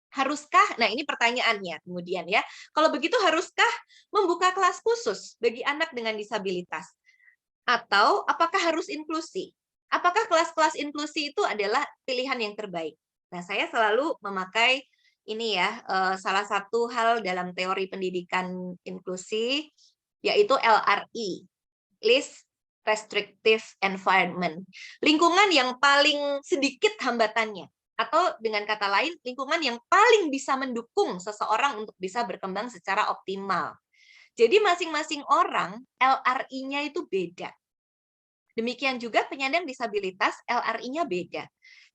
Haruskah, nah ini pertanyaannya kemudian ya, kalau begitu haruskah membuka kelas khusus bagi anak dengan disabilitas? Atau apakah harus inklusi? Apakah kelas-kelas inklusi itu adalah pilihan yang terbaik? Nah, saya selalu memakai ini ya, salah satu hal dalam teori pendidikan inklusi, yaitu LRI, Least Restrictive Environment. Lingkungan yang paling sedikit hambatannya. Atau dengan kata lain, lingkungan yang paling bisa mendukung seseorang untuk bisa berkembang secara optimal. Jadi masing-masing orang LRI-nya itu beda. Demikian juga penyandang disabilitas, LRI-nya beda.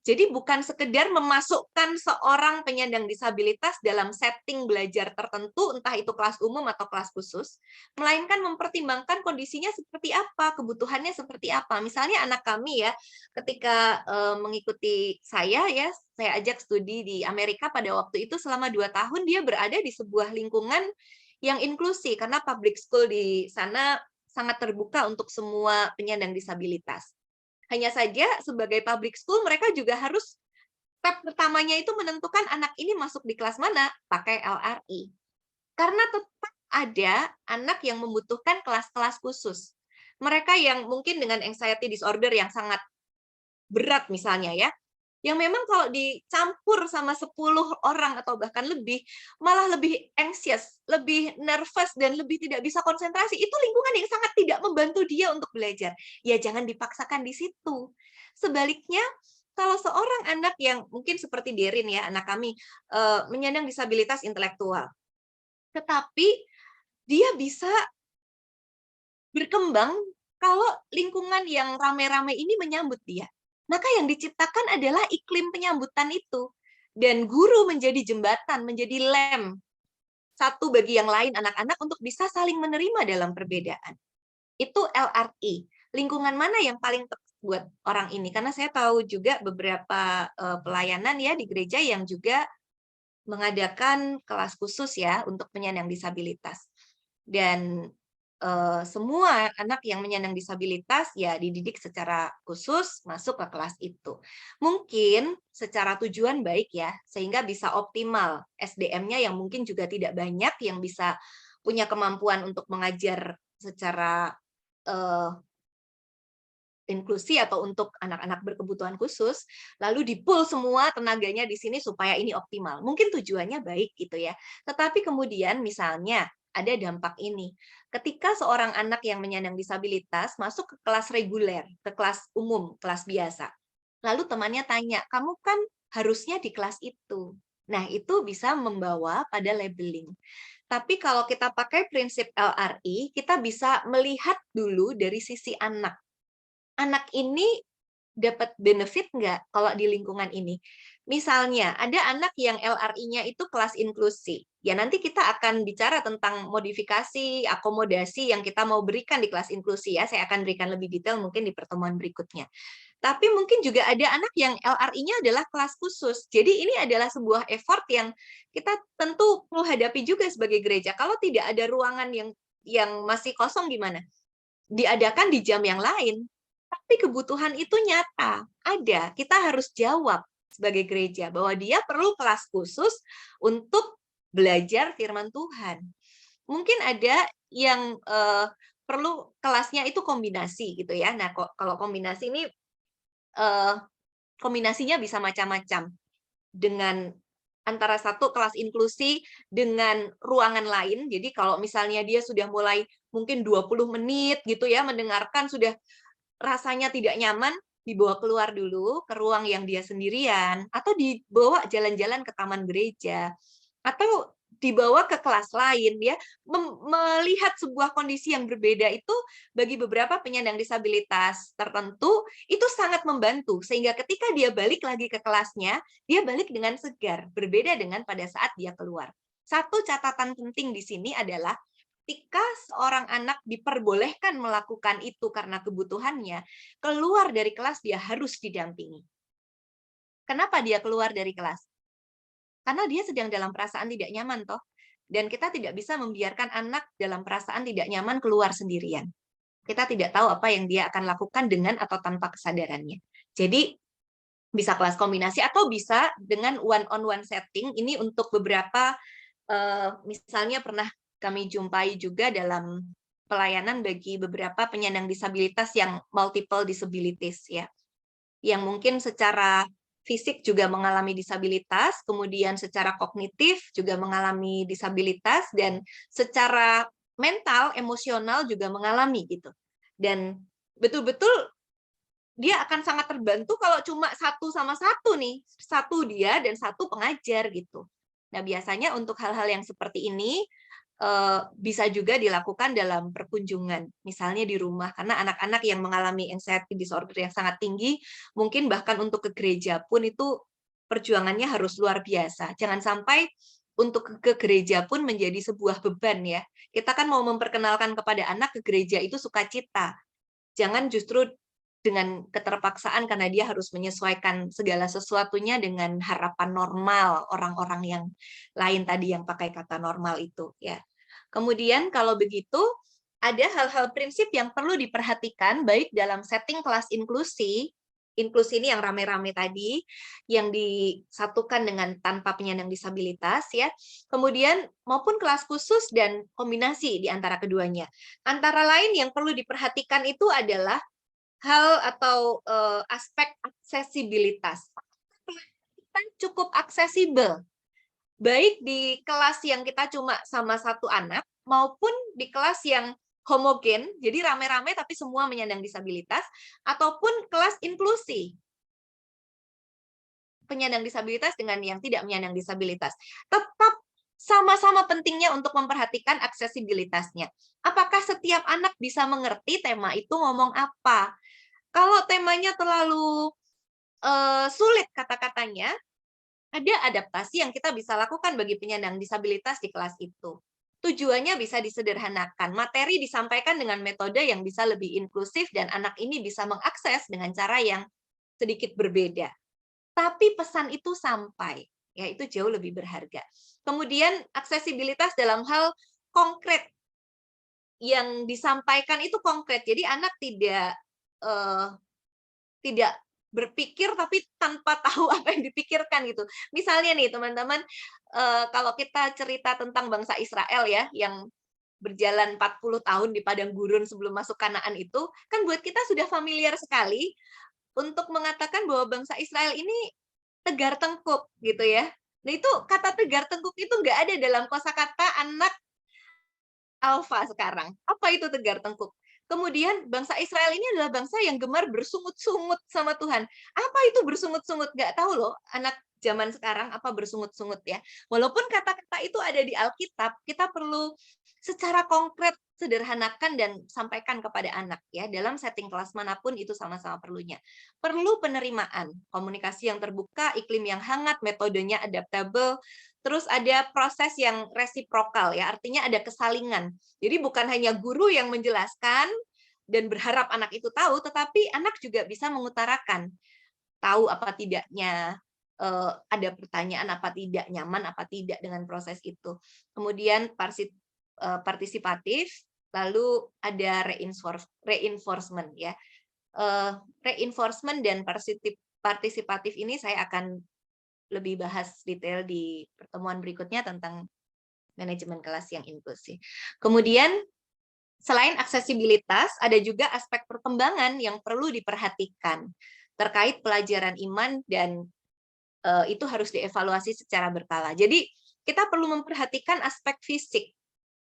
Jadi bukan sekedar memasukkan seorang penyandang disabilitas dalam setting belajar tertentu, entah itu kelas umum atau kelas khusus, melainkan mempertimbangkan kondisinya seperti apa, kebutuhannya seperti apa. Misalnya anak kami ya, ketika mengikuti saya ya, saya ajak studi di Amerika pada waktu itu selama 2 tahun dia berada di sebuah lingkungan yang inklusi, karena public school di sana sangat terbuka untuk semua penyandang disabilitas. Hanya saja sebagai public school mereka juga harus step pertamanya itu menentukan anak ini masuk di kelas mana, pakai LRI. Karena tetap ada anak yang membutuhkan kelas-kelas khusus. Mereka yang mungkin dengan anxiety disorder yang sangat berat misalnya ya, yang memang kalau dicampur sama 10 orang atau bahkan lebih, malah lebih anxious, lebih nervous, dan lebih tidak bisa konsentrasi. Itu lingkungan yang sangat tidak membantu dia untuk belajar. Ya jangan dipaksakan di situ. Sebaliknya, kalau seorang anak yang mungkin seperti Derin ya, anak kami, menyandang disabilitas intelektual, tetapi dia bisa berkembang kalau lingkungan yang rame-rame ini menyambut dia. Maka yang diciptakan adalah iklim penyambutan itu. Dan guru menjadi jembatan, menjadi lem, satu bagi yang lain anak-anak untuk bisa saling menerima dalam perbedaan. Itu LRI. Lingkungan mana yang paling tepat buat orang ini? Karena saya tahu juga beberapa pelayanan ya di gereja yang juga mengadakan kelas khusus ya untuk penyandang disabilitas. Dan semua anak yang menyandang disabilitas ya dididik secara khusus masuk ke kelas itu. Mungkin secara tujuan baik ya, sehingga bisa optimal SDM-nya yang mungkin juga tidak banyak yang bisa punya kemampuan untuk mengajar secara inklusi atau untuk anak-anak berkebutuhan khusus, lalu di-pool semua tenaganya di sini supaya ini optimal. Mungkin tujuannya baik gitu ya. Tetapi kemudian misalnya ada dampak ini. Ketika seorang anak yang menyandang disabilitas masuk ke kelas reguler, ke kelas umum, kelas biasa. Lalu temannya tanya, "Kamu kan harusnya di kelas itu." Nah, itu bisa membawa pada labeling. Tapi kalau kita pakai prinsip LRI, kita bisa melihat dulu dari sisi anak. Anak ini dapat benefit nggak kalau di lingkungan ini? Misalnya, ada anak yang LRI-nya itu kelas inklusi. Ya, nanti kita akan bicara tentang modifikasi, akomodasi yang kita mau berikan di kelas inklusi ya. Saya akan berikan lebih detail mungkin di pertemuan berikutnya. Tapi mungkin juga ada anak yang LRI-nya adalah kelas khusus. Jadi ini adalah sebuah effort yang kita tentu perlu hadapi juga sebagai gereja. Kalau tidak ada ruangan yang masih kosong gimana? Diadakan di jam yang lain. Tapi kebutuhan itu nyata, ada. Kita harus jawab sebagai gereja bahwa dia perlu kelas khusus untuk belajar firman Tuhan. Mungkin ada yang perlu kelasnya itu kombinasi gitu ya. Nah, kalau kombinasi ini kombinasinya bisa macam-macam dengan antara satu kelas inklusi dengan ruangan lain. Jadi kalau misalnya dia sudah mulai mungkin 20 menit gitu ya mendengarkan sudah rasanya tidak nyaman, dibawa keluar dulu ke ruang yang dia sendirian, atau dibawa jalan-jalan ke taman gereja, atau dibawa ke kelas lain ya. Melihat sebuah kondisi yang berbeda itu bagi beberapa penyandang disabilitas tertentu itu sangat membantu, sehingga ketika dia balik lagi ke kelasnya, dia balik dengan segar, berbeda dengan pada saat dia keluar. Satu catatan penting di sini adalah ketika seorang anak diperbolehkan melakukan itu karena kebutuhannya, keluar dari kelas dia harus didampingi. Kenapa dia keluar dari kelas? Karena dia sedang dalam perasaan tidak nyaman toh. Dan kita tidak bisa membiarkan anak dalam perasaan tidak nyaman keluar sendirian. Kita tidak tahu apa yang dia akan lakukan dengan atau tanpa kesadarannya. Jadi Bisa kelas kombinasi atau bisa dengan one on one setting. Ini untuk beberapa misalnya pernah kami jumpai juga dalam pelayanan bagi beberapa penyandang disabilitas yang multiple disabilities ya, yang mungkin secara fisik juga mengalami disabilitas, kemudian secara kognitif juga mengalami disabilitas, dan secara mental, emosional juga mengalami gitu. Dan betul-betul dia akan sangat terbantu kalau cuma satu sama satu nih, satu dia dan satu pengajar gitu. Nah, biasanya untuk hal-hal yang seperti ini bisa juga dilakukan dalam perkunjungan, misalnya di rumah, karena anak-anak yang mengalami anxiety disorder yang sangat tinggi, mungkin bahkan untuk ke gereja pun itu perjuangannya harus luar biasa. Jangan sampai untuk ke gereja pun menjadi sebuah beban ya. Kita kan mau memperkenalkan kepada anak ke gereja itu sukacita. Jangan justru dengan keterpaksaan karena dia harus menyesuaikan segala sesuatunya dengan harapan normal orang-orang yang lain tadi yang pakai kata normal itu ya. Kemudian kalau begitu ada hal-hal prinsip yang perlu diperhatikan baik dalam setting kelas inklusi ini yang rame-rame tadi, yang disatukan dengan tanpa penyandang disabilitas ya. Kemudian maupun kelas khusus dan kombinasi di antara keduanya. Antara lain yang perlu diperhatikan itu adalah hal atau aspek aksesibilitas. Kita cukup aksesibel, baik di kelas yang kita cuma sama satu anak, maupun di kelas yang homogen, jadi rame-rame tapi semua menyandang disabilitas, ataupun kelas inklusi, penyandang disabilitas dengan yang tidak menyandang disabilitas. Tetap sama-sama pentingnya untuk memperhatikan aksesibilitasnya. Apakah setiap anak bisa mengerti tema itu ngomong apa? Kalau temanya terlalu sulit kata-katanya, ada adaptasi yang kita bisa lakukan bagi penyandang disabilitas di kelas itu. Tujuannya bisa disederhanakan. Materi disampaikan dengan metode yang bisa lebih inklusif dan anak ini bisa mengakses dengan cara yang sedikit berbeda. Tapi pesan itu sampai, ya itu jauh lebih berharga. Kemudian aksesibilitas dalam hal konkret yang disampaikan itu konkret. Jadi anak tidak berpikir tapi tanpa tahu apa yang dipikirkan gitu. Misalnya nih teman-teman, kalau kita cerita tentang bangsa Israel ya, yang berjalan 40 tahun di padang gurun sebelum masuk Kanaan itu, kan buat kita sudah familiar sekali untuk mengatakan bahwa bangsa Israel ini tegar tengkuk gitu ya. Nah itu kata tegar tengkuk itu nggak ada dalam kosakata anak alfa sekarang. Apa itu tegar tengkuk? Kemudian bangsa Israel ini adalah bangsa yang gemar bersungut-sungut sama Tuhan. Apa itu bersungut-sungut? Nggak tahu loh anak zaman sekarang apa bersungut-sungut ya. Walaupun kata-kata itu ada di Alkitab, kita perlu secara konkret sederhanakan dan sampaikan kepada anak ya. Dalam setting kelas manapun itu sama-sama perlunya. Perlu penerimaan, komunikasi yang terbuka, iklim yang hangat, metodenya adaptable, terus ada proses yang resiprokal ya, artinya ada kesalingan. Jadi bukan hanya guru yang menjelaskan dan berharap anak itu tahu, tetapi anak juga bisa mengutarakan tahu apa tidaknya, ada pertanyaan apa tidak, nyaman apa tidak dengan proses itu. Kemudian partisipatif, lalu ada reinforcement ya. Reinforcement dan partisipatif ini saya akan lebih bahas detail di pertemuan berikutnya tentang manajemen kelas yang inklusif. Kemudian selain aksesibilitas, ada juga aspek perkembangan yang perlu diperhatikan terkait pelajaran iman dan itu harus dievaluasi secara berkala. Jadi kita perlu memperhatikan aspek fisik.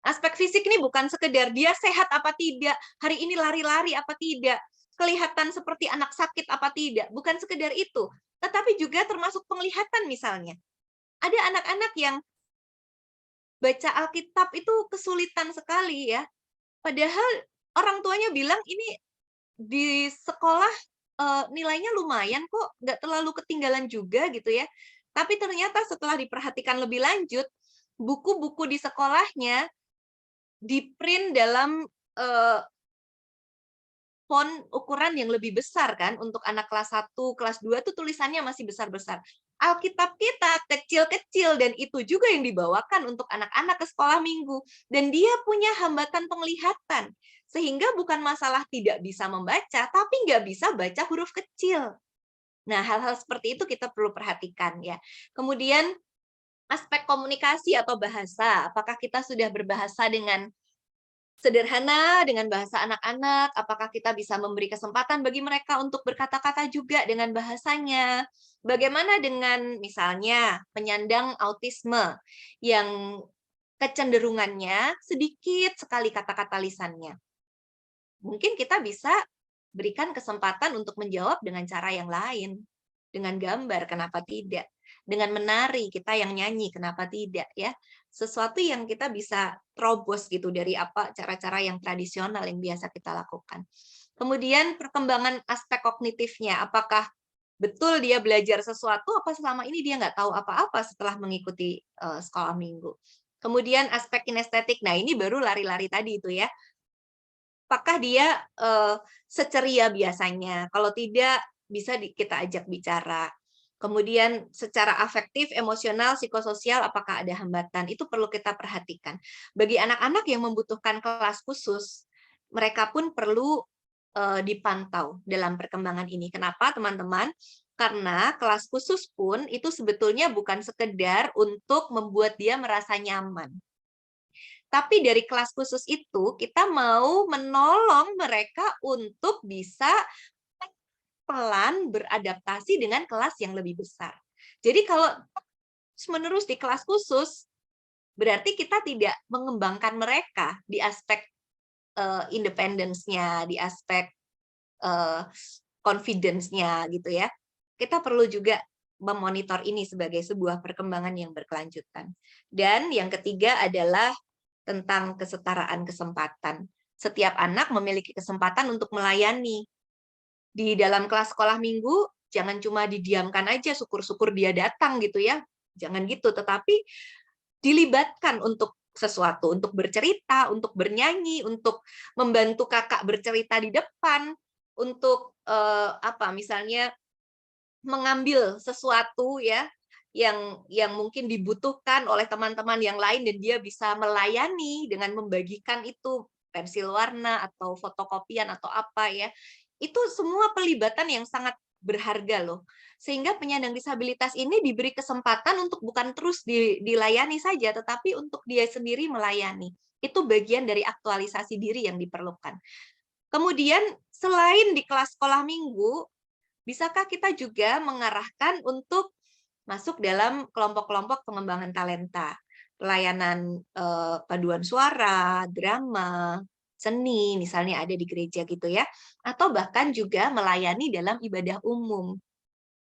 Aspek fisik ini bukan sekedar dia sehat apa tidak, hari ini lari-lari apa tidak, kelihatan seperti anak sakit apa tidak, bukan sekedar itu, tetapi juga termasuk penglihatan misalnya. Ada anak-anak yang baca Alkitab itu kesulitan sekali ya. Padahal orang tuanya bilang ini di sekolah nilainya lumayan kok, nggak terlalu ketinggalan juga gitu ya. Tapi ternyata setelah diperhatikan lebih lanjut, buku-buku di sekolahnya di-print dalam font ukuran yang lebih besar kan, untuk anak kelas 1, kelas 2 tuh tulisannya masih besar-besar. Alkitab kita kecil-kecil dan itu juga yang dibawakan untuk anak-anak ke sekolah minggu. Dan dia punya hambatan penglihatan. Sehingga bukan masalah tidak bisa membaca, tapi nggak bisa baca huruf kecil. Nah, hal-hal seperti itu kita perlu perhatikan ya. Kemudian aspek komunikasi atau bahasa, apakah kita sudah berbahasa dengan sederhana, dengan bahasa anak-anak, apakah kita bisa memberi kesempatan bagi mereka untuk berkata-kata juga dengan bahasanya. Bagaimana dengan misalnya penyandang autisme yang kecenderungannya sedikit sekali kata-kata lisannya. Mungkin kita bisa berikan kesempatan untuk menjawab dengan cara yang lain. Dengan gambar, kenapa tidak? Dengan menari, kita yang nyanyi, kenapa tidak ya? Sesuatu yang kita bisa terobos gitu dari apa cara-cara yang tradisional yang biasa kita lakukan. Kemudian perkembangan aspek kognitifnya, apakah betul dia belajar sesuatu apa selama ini dia nggak tahu apa-apa setelah mengikuti sekolah minggu. Kemudian aspek kinestetik, nah ini baru lari-lari tadi itu ya. Apakah dia seceria biasanya? Kalau tidak, bisa kita ajak bicara. Kemudian secara afektif, emosional, psikososial, apakah ada hambatan? Itu perlu kita perhatikan. Bagi anak-anak yang membutuhkan kelas khusus, mereka pun perlu dipantau dalam perkembangan ini. Kenapa, teman-teman? Karena kelas khusus pun itu sebetulnya bukan sekedar untuk membuat dia merasa nyaman. Tapi dari kelas khusus itu, kita mau menolong mereka untuk bisa pelan beradaptasi dengan kelas yang lebih besar. Jadi kalau terus-menerus di kelas khusus, berarti kita tidak mengembangkan mereka di aspek independence-nya, di aspek confidence-nya gitu ya. Kita perlu juga memonitor ini sebagai sebuah perkembangan yang berkelanjutan. Dan yang ketiga adalah tentang kesetaraan kesempatan. Setiap anak memiliki kesempatan untuk melayani. Di dalam kelas sekolah minggu, jangan cuma didiamkan aja, syukur-syukur dia datang gitu ya. Jangan gitu, tetapi dilibatkan untuk sesuatu, untuk bercerita, untuk bernyanyi, untuk membantu kakak bercerita di depan, untuk misalnya mengambil sesuatu ya yang mungkin dibutuhkan oleh teman-teman yang lain dan dia bisa melayani dengan membagikan itu pensil warna atau fotokopian atau apa ya. Itu semua pelibatan yang sangat berharga loh. Sehingga penyandang disabilitas ini diberi kesempatan untuk bukan terus dilayani saja tetapi untuk dia sendiri melayani. Itu bagian dari aktualisasi diri yang diperlukan. Kemudian selain di kelas sekolah minggu, bisakah kita juga mengarahkan untuk masuk dalam kelompok-kelompok pengembangan talenta, pelayanan paduan suara, drama, seni, misalnya ada di gereja gitu ya, atau bahkan juga melayani dalam ibadah umum,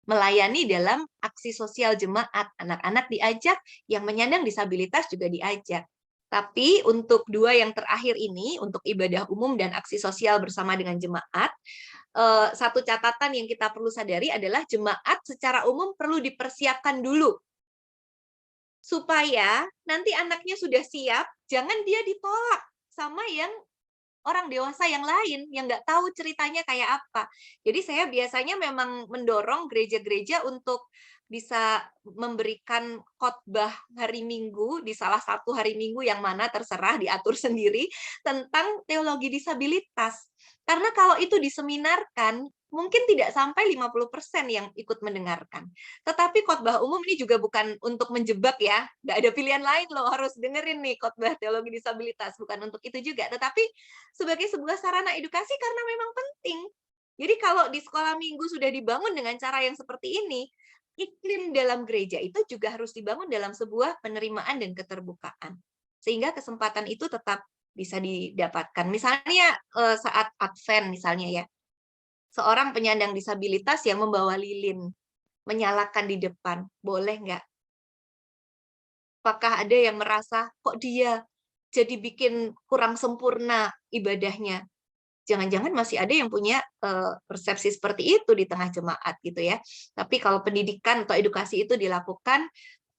melayani dalam aksi sosial jemaat, anak-anak diajak, yang menyandang disabilitas juga diajak. Tapi untuk dua yang terakhir ini, untuk ibadah umum dan aksi sosial bersama dengan jemaat, satu catatan yang kita perlu sadari adalah jemaat secara umum perlu dipersiapkan dulu. Supaya nanti anaknya sudah siap, jangan dia ditolak sama yang orang dewasa yang lain yang nggak tahu ceritanya kayak apa. Jadi saya biasanya memang mendorong gereja-gereja untuk bisa memberikan khotbah hari Minggu di salah satu hari Minggu yang mana terserah diatur sendiri tentang teologi disabilitas. Karena kalau itu diseminarkan, mungkin tidak sampai 50% yang ikut mendengarkan. Tetapi khotbah umum ini juga bukan untuk menjebak ya, nggak ada pilihan lain loh, harus dengerin nih khotbah teologi disabilitas, bukan untuk itu juga. Tetapi sebagai sebuah sarana edukasi karena memang penting. Jadi kalau di sekolah minggu sudah dibangun dengan cara yang seperti ini, iklim dalam gereja itu juga harus dibangun dalam sebuah penerimaan dan keterbukaan. Sehingga kesempatan itu tetap bisa didapatkan. Misalnya saat Advent misalnya ya, seorang penyandang disabilitas yang membawa lilin, menyalakan di depan, boleh nggak? Apakah ada yang merasa, kok dia jadi bikin kurang sempurna ibadahnya? Jangan-jangan masih ada yang punya persepsi seperti itu di tengah jemaat gitu ya. Tapi kalau pendidikan atau edukasi itu dilakukan,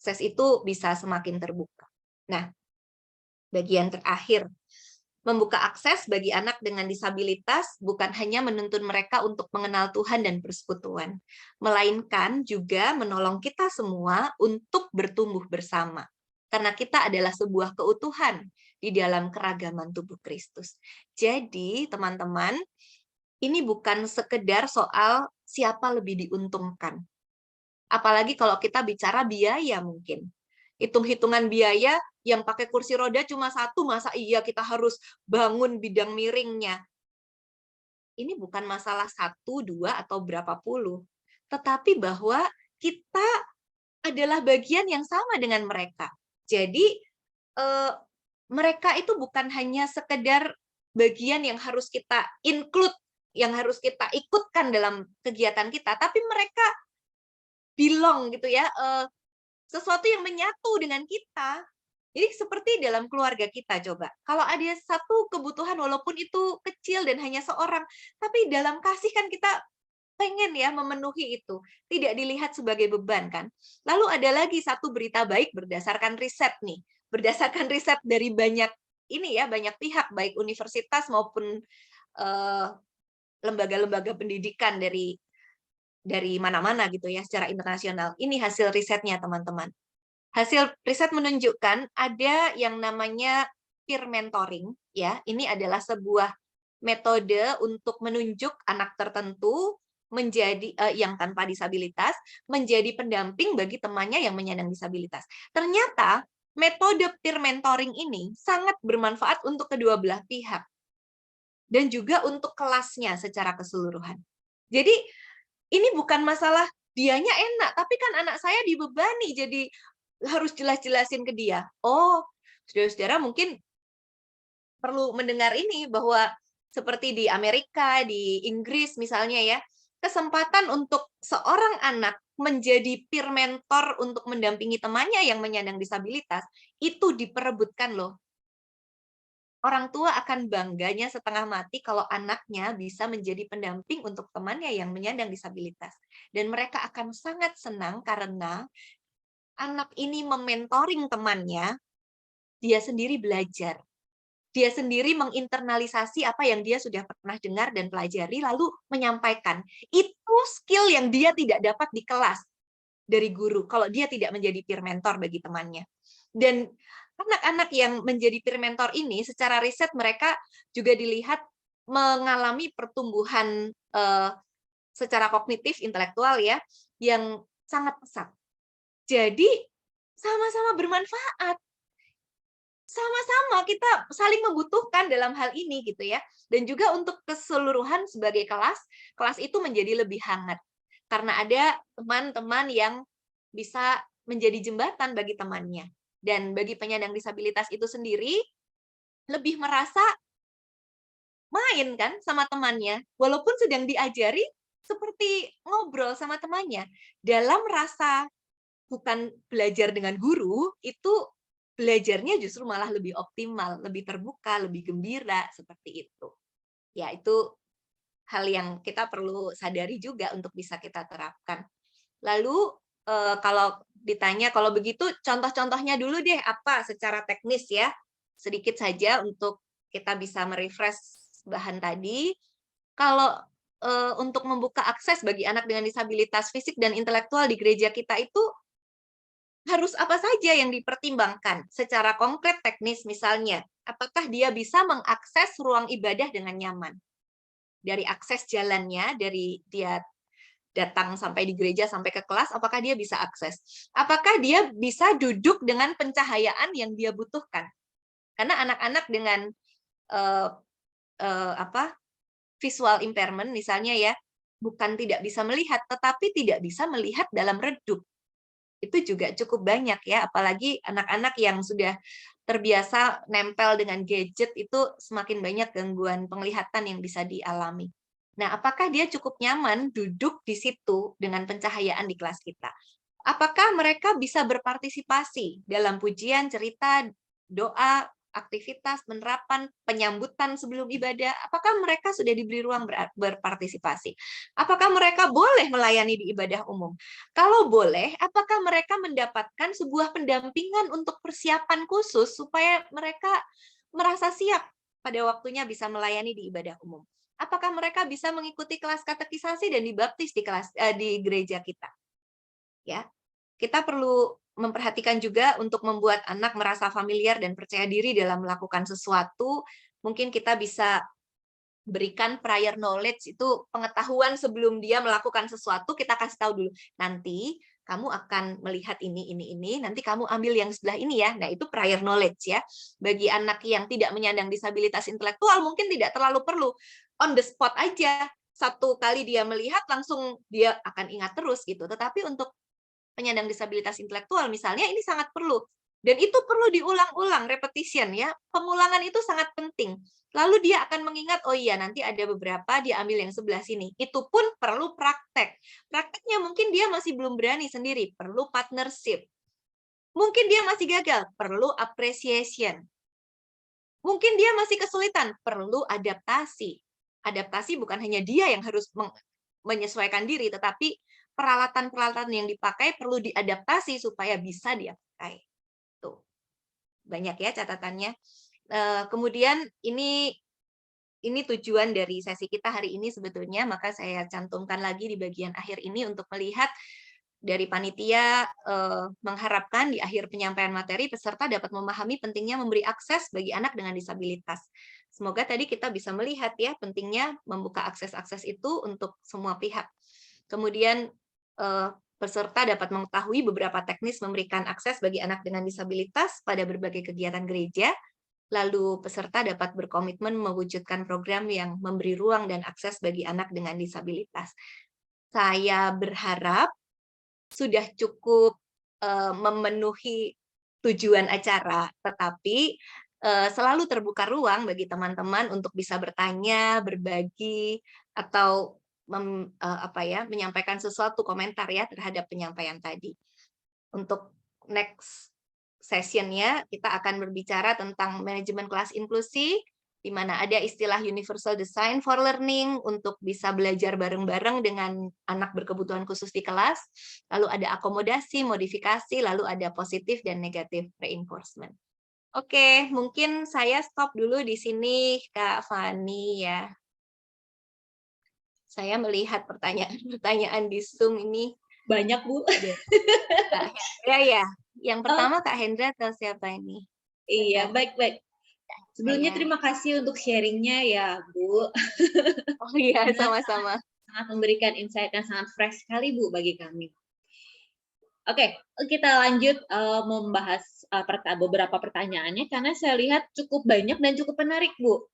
akses itu bisa semakin terbuka. Nah, bagian terakhir, membuka akses bagi anak dengan disabilitas bukan hanya menuntun mereka untuk mengenal Tuhan dan persekutuan, melainkan juga menolong kita semua untuk bertumbuh bersama. Karena kita adalah sebuah keutuhan di dalam keragaman tubuh Kristus. Jadi, teman-teman, ini bukan sekedar soal siapa lebih diuntungkan. Apalagi kalau kita bicara biaya mungkin. Hitung-hitungan biaya yang pakai kursi roda cuma satu, masa iya kita harus bangun bidang miringnya. Ini bukan masalah satu, dua, atau berapa puluh. Tetapi bahwa kita adalah bagian yang sama dengan mereka. Jadi, mereka itu bukan hanya sekedar bagian yang harus kita include, yang harus kita ikutkan dalam kegiatan kita, tapi mereka belong gitu ya, sesuatu yang menyatu dengan kita. Jadi seperti dalam keluarga kita coba, kalau ada satu kebutuhan walaupun itu kecil dan hanya seorang, tapi dalam kasih kan kita pengen ya memenuhi itu, tidak dilihat sebagai beban kan. Lalu ada lagi satu berita baik berdasarkan riset nih, berdasarkan riset dari banyak ini ya, banyak pihak baik universitas maupun lembaga-lembaga pendidikan dari mana-mana gitu ya secara internasional. Ini hasil risetnya teman-teman. Hasil riset menunjukkan ada yang namanya peer mentoring ya. Ini adalah sebuah metode untuk menunjuk anak tertentu menjadi yang tanpa disabilitas menjadi pendamping bagi temannya yang menyandang disabilitas. Ternyata metode peer mentoring ini sangat bermanfaat untuk kedua belah pihak dan juga untuk kelasnya secara keseluruhan. Jadi ini bukan masalah dianya enak, tapi kan anak saya dibebani jadi harus jelas-jelasin ke dia. Oh, saudara-saudara mungkin perlu mendengar ini bahwa seperti di Amerika, di Inggris misalnya ya, kesempatan untuk seorang anak menjadi peer mentor untuk mendampingi temannya yang menyandang disabilitas itu diperebutkan loh. Orang tua akan bangganya setengah mati kalau anaknya bisa menjadi pendamping untuk temannya yang menyandang disabilitas. Dan mereka akan sangat senang karena anak ini mementoring temannya, dia sendiri belajar. Dia sendiri menginternalisasi apa yang dia sudah pernah dengar dan pelajari, lalu menyampaikan. Itu skill yang dia tidak dapat di kelas dari guru, kalau dia tidak menjadi peer mentor bagi temannya. Dan anak-anak yang menjadi peer mentor ini, secara riset mereka juga dilihat mengalami pertumbuhan secara kognitif, intelektual ya, yang sangat pesat. Jadi sama-sama bermanfaat. Sama-sama kita saling membutuhkan dalam hal ini gitu ya. Dan juga untuk keseluruhan sebagai kelas, kelas itu menjadi lebih hangat. Karena ada teman-teman yang bisa menjadi jembatan bagi temannya. Dan bagi penyandang disabilitas itu sendiri, lebih merasa main kan sama temannya. Walaupun sedang diajari, seperti ngobrol sama temannya. Dalam rasa bukan belajar dengan guru, itu belajarnya justru malah lebih optimal, lebih terbuka, lebih gembira, seperti itu. Ya, itu hal yang kita perlu sadari juga untuk bisa kita terapkan. Lalu, kalau ditanya, kalau begitu contoh-contohnya dulu deh, apa secara teknis ya, sedikit saja untuk kita bisa merefresh bahan tadi. Kalau, untuk membuka akses bagi anak dengan disabilitas fisik dan intelektual di gereja kita itu harus apa saja yang dipertimbangkan secara konkret teknis misalnya, apakah dia bisa mengakses ruang ibadah dengan nyaman? Dari akses jalannya, dari dia datang sampai di gereja sampai ke kelas, apakah dia bisa akses? Apakah dia bisa duduk dengan pencahayaan yang dia butuhkan? Karena anak-anak dengan eh, visual impairment misalnya ya, bukan tidak bisa melihat, tetapi tidak bisa melihat dalam redup. Itu juga cukup banyak ya, apalagi anak-anak yang sudah terbiasa nempel dengan gadget itu semakin banyak gangguan penglihatan yang bisa dialami. Nah, apakah dia cukup nyaman duduk di situ dengan pencahayaan di kelas kita? Apakah mereka bisa berpartisipasi dalam pujian, cerita, doa, aktivitas, penerapan, penyambutan sebelum ibadah? Apakah mereka sudah diberi ruang berpartisipasi? Apakah mereka boleh melayani di ibadah umum? Kalau boleh, apakah mereka mendapatkan sebuah pendampingan untuk persiapan khusus supaya mereka merasa siap pada waktunya bisa melayani di ibadah umum? Apakah mereka bisa mengikuti kelas katekisasi dan dibaptis di gereja kita? Ya, kita perlu memperhatikan juga untuk membuat anak merasa familiar dan percaya diri dalam melakukan sesuatu. Mungkin kita bisa berikan prior knowledge, itu pengetahuan sebelum dia melakukan sesuatu, kita kasih tahu dulu. Nanti kamu akan melihat ini, nanti kamu ambil yang sebelah ini ya. Nah, itu prior knowledge ya. Bagi anak yang tidak menyandang disabilitas intelektual mungkin tidak terlalu perlu. On the spot aja. Satu kali dia melihat langsung dia akan ingat terus gitu. Tetapi untuk penyandang disabilitas intelektual misalnya ini sangat perlu. Dan itu perlu diulang-ulang, repetition ya. Pengulangan itu sangat penting. Lalu dia akan mengingat, oh iya nanti ada beberapa dia ambil yang sebelah sini. Itu pun perlu praktek. Prakteknya mungkin dia masih belum berani sendiri, perlu partnership. Mungkin dia masih gagal, perlu appreciation. Mungkin dia masih kesulitan, perlu adaptasi. Adaptasi bukan hanya dia yang harus menyesuaikan diri, tetapi peralatan-peralatan yang dipakai perlu diadaptasi supaya bisa dia pakai. Tuh. Banyak ya catatannya. Kemudian ini tujuan dari sesi kita hari ini sebetulnya, maka saya cantumkan lagi di bagian akhir ini untuk melihat dari panitia mengharapkan di akhir penyampaian materi peserta dapat memahami pentingnya memberi akses bagi anak dengan disabilitas. Semoga tadi kita bisa melihat ya pentingnya membuka akses-akses itu untuk semua pihak. Kemudian peserta dapat mengetahui beberapa teknis memberikan akses bagi anak dengan disabilitas pada berbagai kegiatan gereja. Lalu peserta dapat berkomitmen mewujudkan program yang memberi ruang dan akses bagi anak dengan disabilitas. Saya berharap sudah cukup memenuhi tujuan acara, tetapi selalu terbuka ruang bagi teman-teman untuk bisa bertanya, berbagi, atau menyampaikan sesuatu komentar ya terhadap penyampaian tadi. Untuk next session-nya kita akan berbicara tentang manajemen kelas inklusi, di mana ada istilah universal design for learning untuk bisa belajar bareng-bareng dengan anak berkebutuhan khusus di kelas, lalu ada akomodasi, modifikasi, lalu ada positif dan negatif reinforcement. Oke, mungkin saya stop dulu di sini, Kak Fani ya. Saya melihat pertanyaan-pertanyaan di Zoom ini. Banyak, Bu. Ya. Yang pertama Kak Hendra atau siapa ini? Iya, baik-baik. Sebelumnya terima kasih untuk sharingnya ya, Bu. Oh iya, sama-sama. Sangat memberikan insight yang sangat fresh sekali, Bu, bagi kami. Oke, kita lanjut membahas beberapa pertanyaannya, karena saya lihat cukup banyak dan cukup menarik, Bu.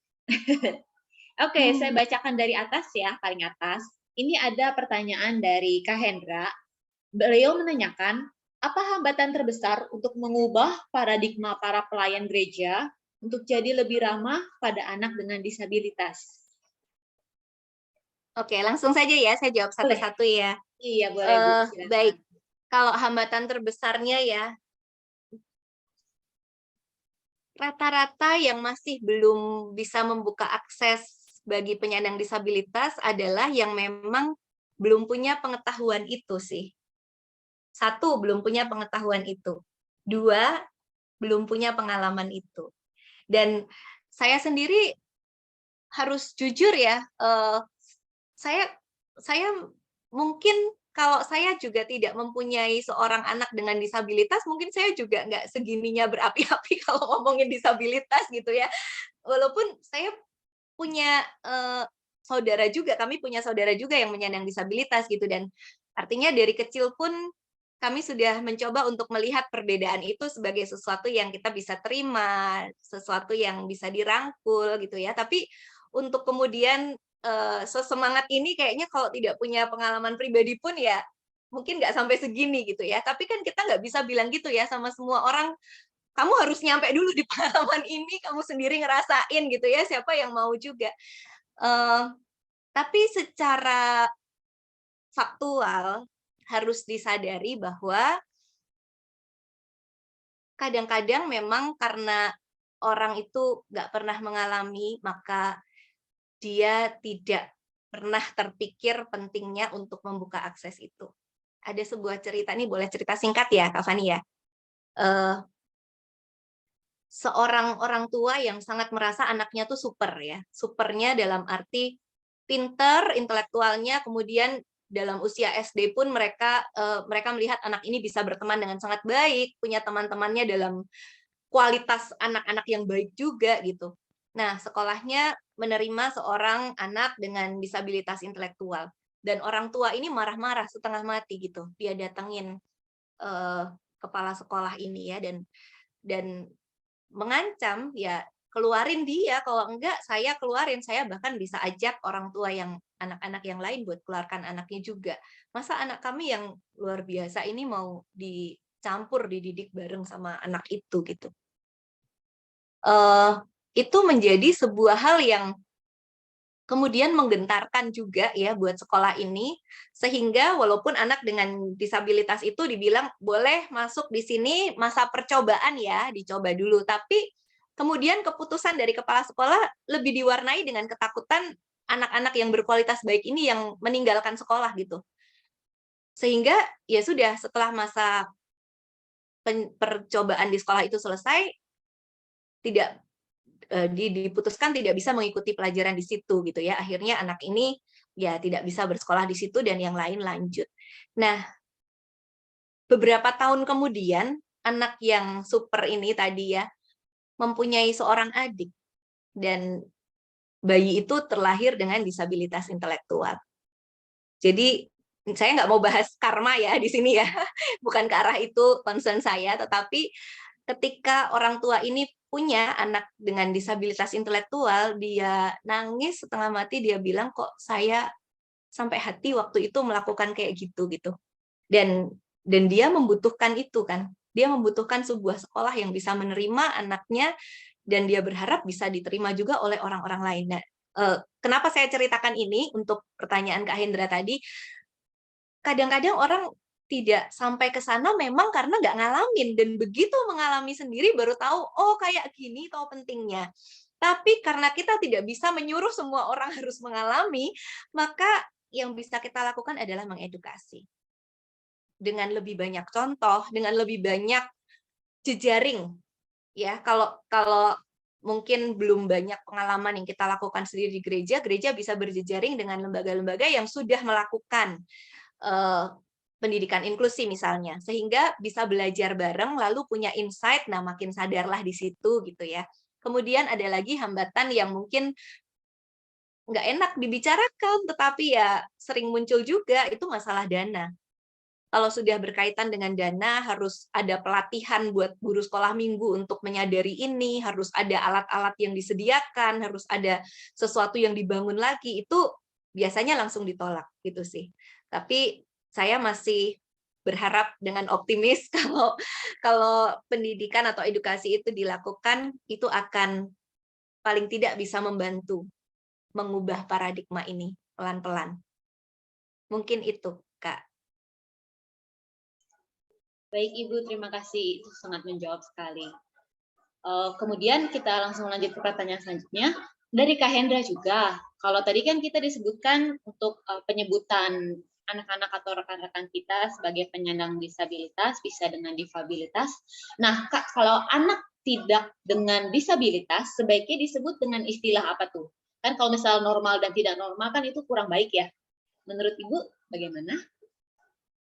Oke, saya bacakan dari atas ya, paling atas. Ini ada pertanyaan dari Kak Hendra. Beliau menanyakan, apa hambatan terbesar untuk mengubah paradigma para pelayan gereja untuk jadi lebih ramah pada anak dengan disabilitas? Oke, langsung saja ya, saya jawab satu-satu ya. Iya, boleh, Bu. Baik, kalau hambatan terbesarnya ya, rata-rata yang masih belum bisa membuka akses bagi penyandang disabilitas adalah yang memang belum punya pengetahuan itu sih. Satu, belum punya pengetahuan itu. Dua, belum punya pengalaman itu. Dan saya sendiri harus jujur ya, saya mungkin kalau saya juga tidak mempunyai seorang anak dengan disabilitas, mungkin saya juga nggak segininya berapi-api kalau ngomongin disabilitas gitu ya. Walaupun saya punya saudara juga, kami punya saudara juga yang menyandang disabilitas gitu, dan artinya dari kecil pun kami sudah mencoba untuk melihat perbedaan itu sebagai sesuatu yang kita bisa terima, sesuatu yang bisa dirangkul gitu ya. Tapi untuk kemudian sesemangat ini kayaknya kalau tidak punya pengalaman pribadi pun ya mungkin nggak sampai segini gitu ya. Tapi kan kita nggak bisa bilang gitu ya sama semua orang, kamu harus nyampe dulu di pengalaman ini, kamu sendiri ngerasain gitu ya, siapa yang mau juga. Tapi secara faktual harus disadari bahwa kadang-kadang memang karena orang itu nggak pernah mengalami, maka dia tidak pernah terpikir pentingnya untuk membuka akses itu. Ada sebuah cerita, ini boleh cerita singkat ya, Kak Fani ya. Seorang orang tua yang sangat merasa anaknya tuh super ya. Supernya dalam arti pinter, intelektualnya, kemudian dalam usia SD pun mereka melihat anak ini bisa berteman dengan sangat baik, punya teman-temannya dalam kualitas anak-anak yang baik juga gitu. Nah, sekolahnya menerima seorang anak dengan disabilitas intelektual dan orang tua ini marah-marah setengah mati gitu. Dia datengin eee, kepala sekolah ini ya dan mengancam, ya keluarin dia, kalau enggak saya keluarin, saya bahkan bisa ajak orang tua yang anak-anak yang lain buat keluarkan anaknya juga. Masa anak kami yang luar biasa ini mau dicampur, dididik bareng sama anak itu gitu. Eee, itu menjadi sebuah hal yang kemudian menggentarkan juga ya buat sekolah ini, sehingga walaupun anak dengan disabilitas itu dibilang boleh masuk di sini masa percobaan ya, dicoba dulu. Tapi kemudian keputusan dari kepala sekolah lebih diwarnai dengan ketakutan anak-anak yang berkualitas baik ini yang meninggalkan sekolah gitu. Sehingga ya sudah setelah masa percobaan di sekolah itu selesai, tidak diputuskan tidak bisa mengikuti pelajaran di situ gitu ya. Akhirnya anak ini ya tidak bisa bersekolah di situ dan yang lain lanjut. Nah, beberapa tahun kemudian anak yang super ini tadi ya mempunyai seorang adik dan bayi itu terlahir dengan disabilitas intelektual. Jadi saya nggak mau bahas karma ya di sini ya, bukan ke arah itu concern saya, tetapi ketika orang tua ini punya anak dengan disabilitas intelektual, dia nangis setengah mati, dia bilang, "Kok saya sampai hati waktu itu melakukan kayak gitu?" gitu. Dan dia membutuhkan itu kan, dia membutuhkan sebuah sekolah yang bisa menerima anaknya dan dia berharap bisa diterima juga oleh orang-orang lain. Nah, kenapa saya ceritakan ini untuk pertanyaan Kak Hendra tadi, kadang-kadang orang tidak sampai ke sana memang karena nggak ngalamin dan begitu mengalami sendiri baru tahu, oh kayak gini toh pentingnya. Tapi karena kita tidak bisa menyuruh semua orang harus mengalami, maka yang bisa kita lakukan adalah mengedukasi. Dengan lebih banyak contoh, dengan lebih banyak jejaring ya. Kalau kalau mungkin belum banyak pengalaman yang kita lakukan sendiri di gereja, gereja bisa berjejaring dengan lembaga-lembaga yang sudah melakukan eee, pendidikan inklusi misalnya, sehingga bisa belajar bareng lalu punya insight, nah makin sadarlah di situ gitu ya. Kemudian ada lagi hambatan yang mungkin nggak enak dibicarakan, tetapi ya sering muncul juga, itu masalah dana. Kalau sudah berkaitan dengan dana, harus ada pelatihan buat guru sekolah minggu untuk menyadari ini, harus ada alat-alat yang disediakan, harus ada sesuatu yang dibangun lagi, itu biasanya langsung ditolak, gitu sih. Tapi saya masih berharap dengan optimis kalau kalau pendidikan atau edukasi itu dilakukan, itu akan paling tidak bisa membantu mengubah paradigma ini pelan-pelan. Mungkin itu, Kak. Baik Ibu, terima kasih. Itu sangat menjawab sekali. Kemudian kita langsung lanjut ke pertanyaan selanjutnya. Dari Kak Hendra juga, kalau tadi kan kita disebutkan untuk penyebutan anak-anak atau rekan-rekan kita sebagai penyandang disabilitas, bisa dengan difabilitas. Nah, Kak, kalau anak tidak dengan disabilitas, sebaiknya disebut dengan istilah apa tuh? Kan kalau misal normal dan tidak normal kan itu kurang baik ya. Menurut Ibu bagaimana?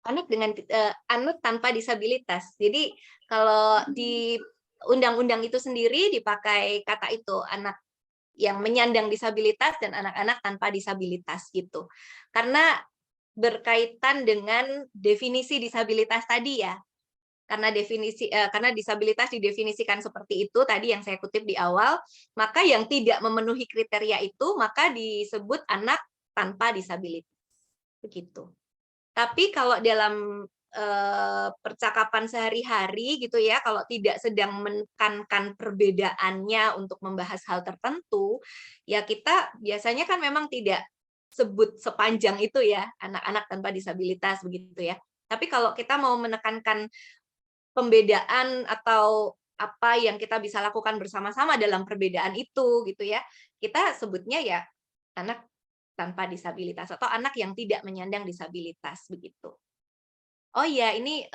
Anak tanpa disabilitas. Jadi kalau di undang-undang itu sendiri dipakai kata itu, anak yang menyandang disabilitas dan anak-anak tanpa disabilitas gitu. Karena berkaitan dengan definisi disabilitas tadi ya. Karena disabilitas didefinisikan seperti itu tadi yang saya kutip di awal, maka yang tidak memenuhi kriteria itu maka disebut anak tanpa disabilitas. Begitu. Tapi kalau dalam percakapan sehari-hari gitu ya, kalau tidak sedang menekankan perbedaannya untuk membahas hal tertentu, ya kita biasanya kan memang tidak sebut sepanjang itu ya, anak-anak tanpa disabilitas begitu ya. Tapi kalau kita mau menekankan pembedaan atau apa yang kita bisa lakukan bersama-sama dalam perbedaan itu gitu ya, kita sebutnya ya anak tanpa disabilitas atau anak yang tidak menyandang disabilitas begitu. Oh iya, ini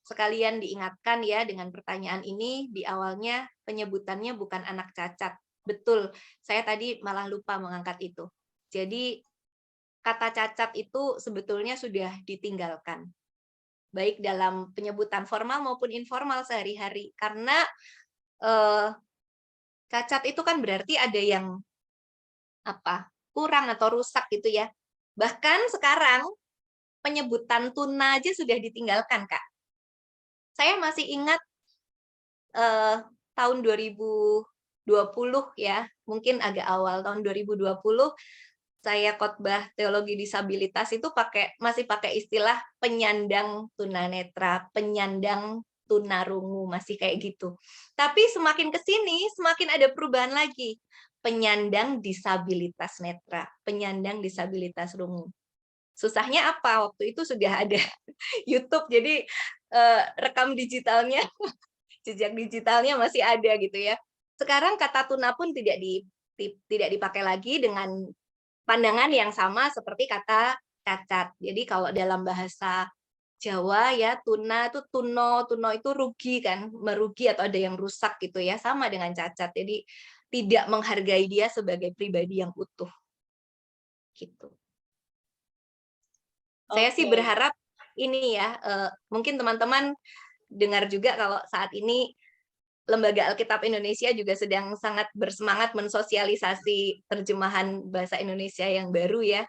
sekalian diingatkan ya dengan pertanyaan ini di awalnya penyebutannya bukan anak cacat. Betul, saya tadi malah lupa mengangkat itu. Jadi kata cacat itu sebetulnya sudah ditinggalkan, baik dalam penyebutan formal maupun informal sehari-hari. Karena Cacat itu kan berarti ada yang kurang atau rusak gitu ya. Bahkan sekarang penyebutan tuna aja sudah ditinggalkan, Kak. Saya masih ingat tahun 2020 ya, mungkin agak awal tahun 2020 saya khotbah teologi disabilitas itu masih pakai istilah penyandang tunanetra, penyandang tunarungu, masih kayak gitu. Tapi semakin ke sini semakin ada perubahan lagi. Penyandang disabilitas netra, penyandang disabilitas rungu. Susahnya apa? Waktu itu sudah ada YouTube, jadi rekam digitalnya, jejak digitalnya masih ada gitu ya. Sekarang kata tuna pun tidak dipakai lagi dengan pandangan yang sama seperti kata cacat. Jadi kalau dalam bahasa Jawa ya, tuna itu tuno itu rugi kan, merugi atau ada yang rusak gitu ya, sama dengan cacat. Jadi tidak menghargai dia sebagai pribadi yang utuh. Gitu. Saya sih berharap ini ya, mungkin teman-teman dengar juga kalau saat ini Lembaga Alkitab Indonesia juga sedang sangat bersemangat mensosialisasi terjemahan bahasa Indonesia yang baru ya.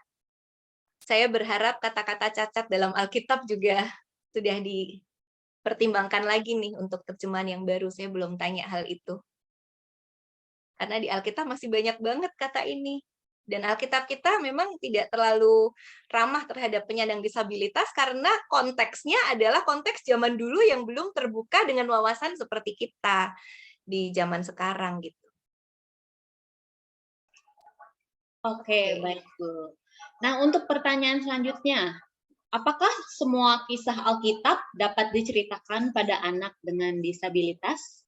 Saya berharap kata-kata cacat dalam Alkitab juga sudah dipertimbangkan lagi nih untuk terjemahan yang baru. Saya belum tanya hal itu. Karena di Alkitab masih banyak banget kata ini. Dan Alkitab kita memang tidak terlalu ramah terhadap penyandang disabilitas karena konteksnya adalah konteks zaman dulu yang belum terbuka dengan wawasan seperti kita di zaman sekarang gitu. Oke, baik Bu. Nah, untuk pertanyaan selanjutnya, apakah semua kisah Alkitab dapat diceritakan pada anak dengan disabilitas?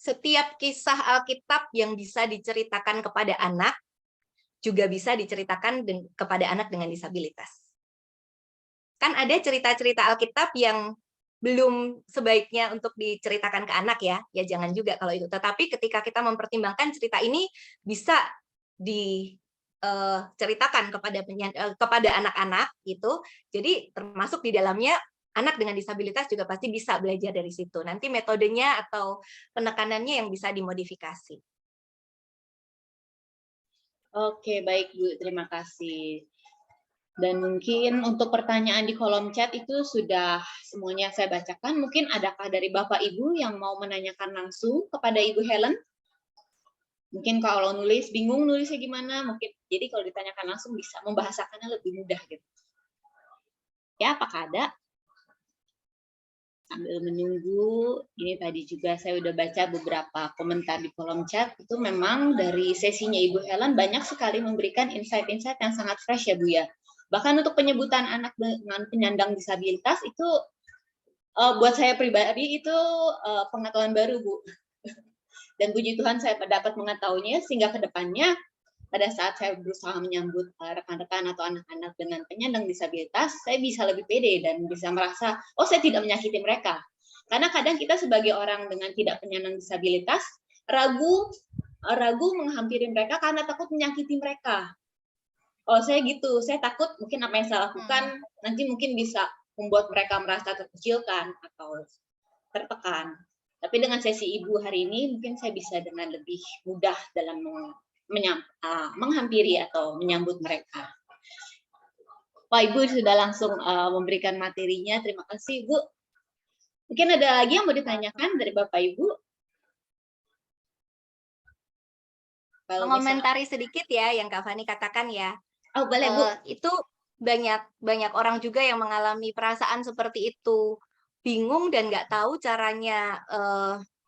Setiap kisah Alkitab yang bisa diceritakan kepada anak juga bisa diceritakan kepada anak dengan disabilitas. Kan ada cerita-cerita Alkitab yang belum sebaiknya untuk diceritakan ke anak ya jangan juga kalau itu. Tetapi ketika kita mempertimbangkan cerita ini bisa diceritakan kepada anak-anak gitu. Jadi termasuk di dalamnya anak dengan disabilitas juga pasti bisa belajar dari situ. Nanti metodenya atau penekanannya yang bisa dimodifikasi. Oke, baik Bu, terima kasih. Dan mungkin untuk pertanyaan di kolom chat itu sudah semuanya saya bacakan. Mungkin adakah dari Bapak Ibu yang mau menanyakan langsung kepada Ibu Helen? Mungkin kalau nulis bingung nulisnya gimana, mungkin jadi kalau ditanyakan langsung bisa membahasakannya lebih mudah gitu. Ya, apakah ada? Sambil menunggu, ini tadi juga saya udah baca beberapa komentar di kolom chat, itu memang dari sesinya Ibu Helen banyak sekali memberikan insight-insight yang sangat fresh ya Bu ya. Bahkan untuk penyebutan anak dengan penyandang disabilitas itu buat saya pribadi itu pengetahuan baru Bu. Dan puji Tuhan saya dapat mengetahuinya sehingga ke depannya pada saat saya berusaha menyambut rekan-rekan atau anak-anak dengan penyandang disabilitas, saya bisa lebih pede dan bisa merasa, oh saya tidak menyakiti mereka. Karena kadang kita sebagai orang dengan tidak penyandang disabilitas, ragu menghampiri mereka karena takut menyakiti mereka. Oh saya gitu, saya takut mungkin apa yang saya lakukan nanti mungkin bisa membuat mereka merasa terkecilkan atau tertekan. Tapi dengan sesi Ibu hari ini, mungkin saya bisa dengan lebih mudah dalam menghampiri atau menyambut mereka. Pak Ibu sudah langsung memberikan materinya. Terima kasih Bu. Mungkin ada lagi yang mau ditanyakan dari Bapak Ibu? Mengomentari sedikit ya yang Kak Fani katakan ya. Oh boleh Bu. Itu banyak orang juga yang mengalami perasaan seperti itu, bingung dan nggak tahu caranya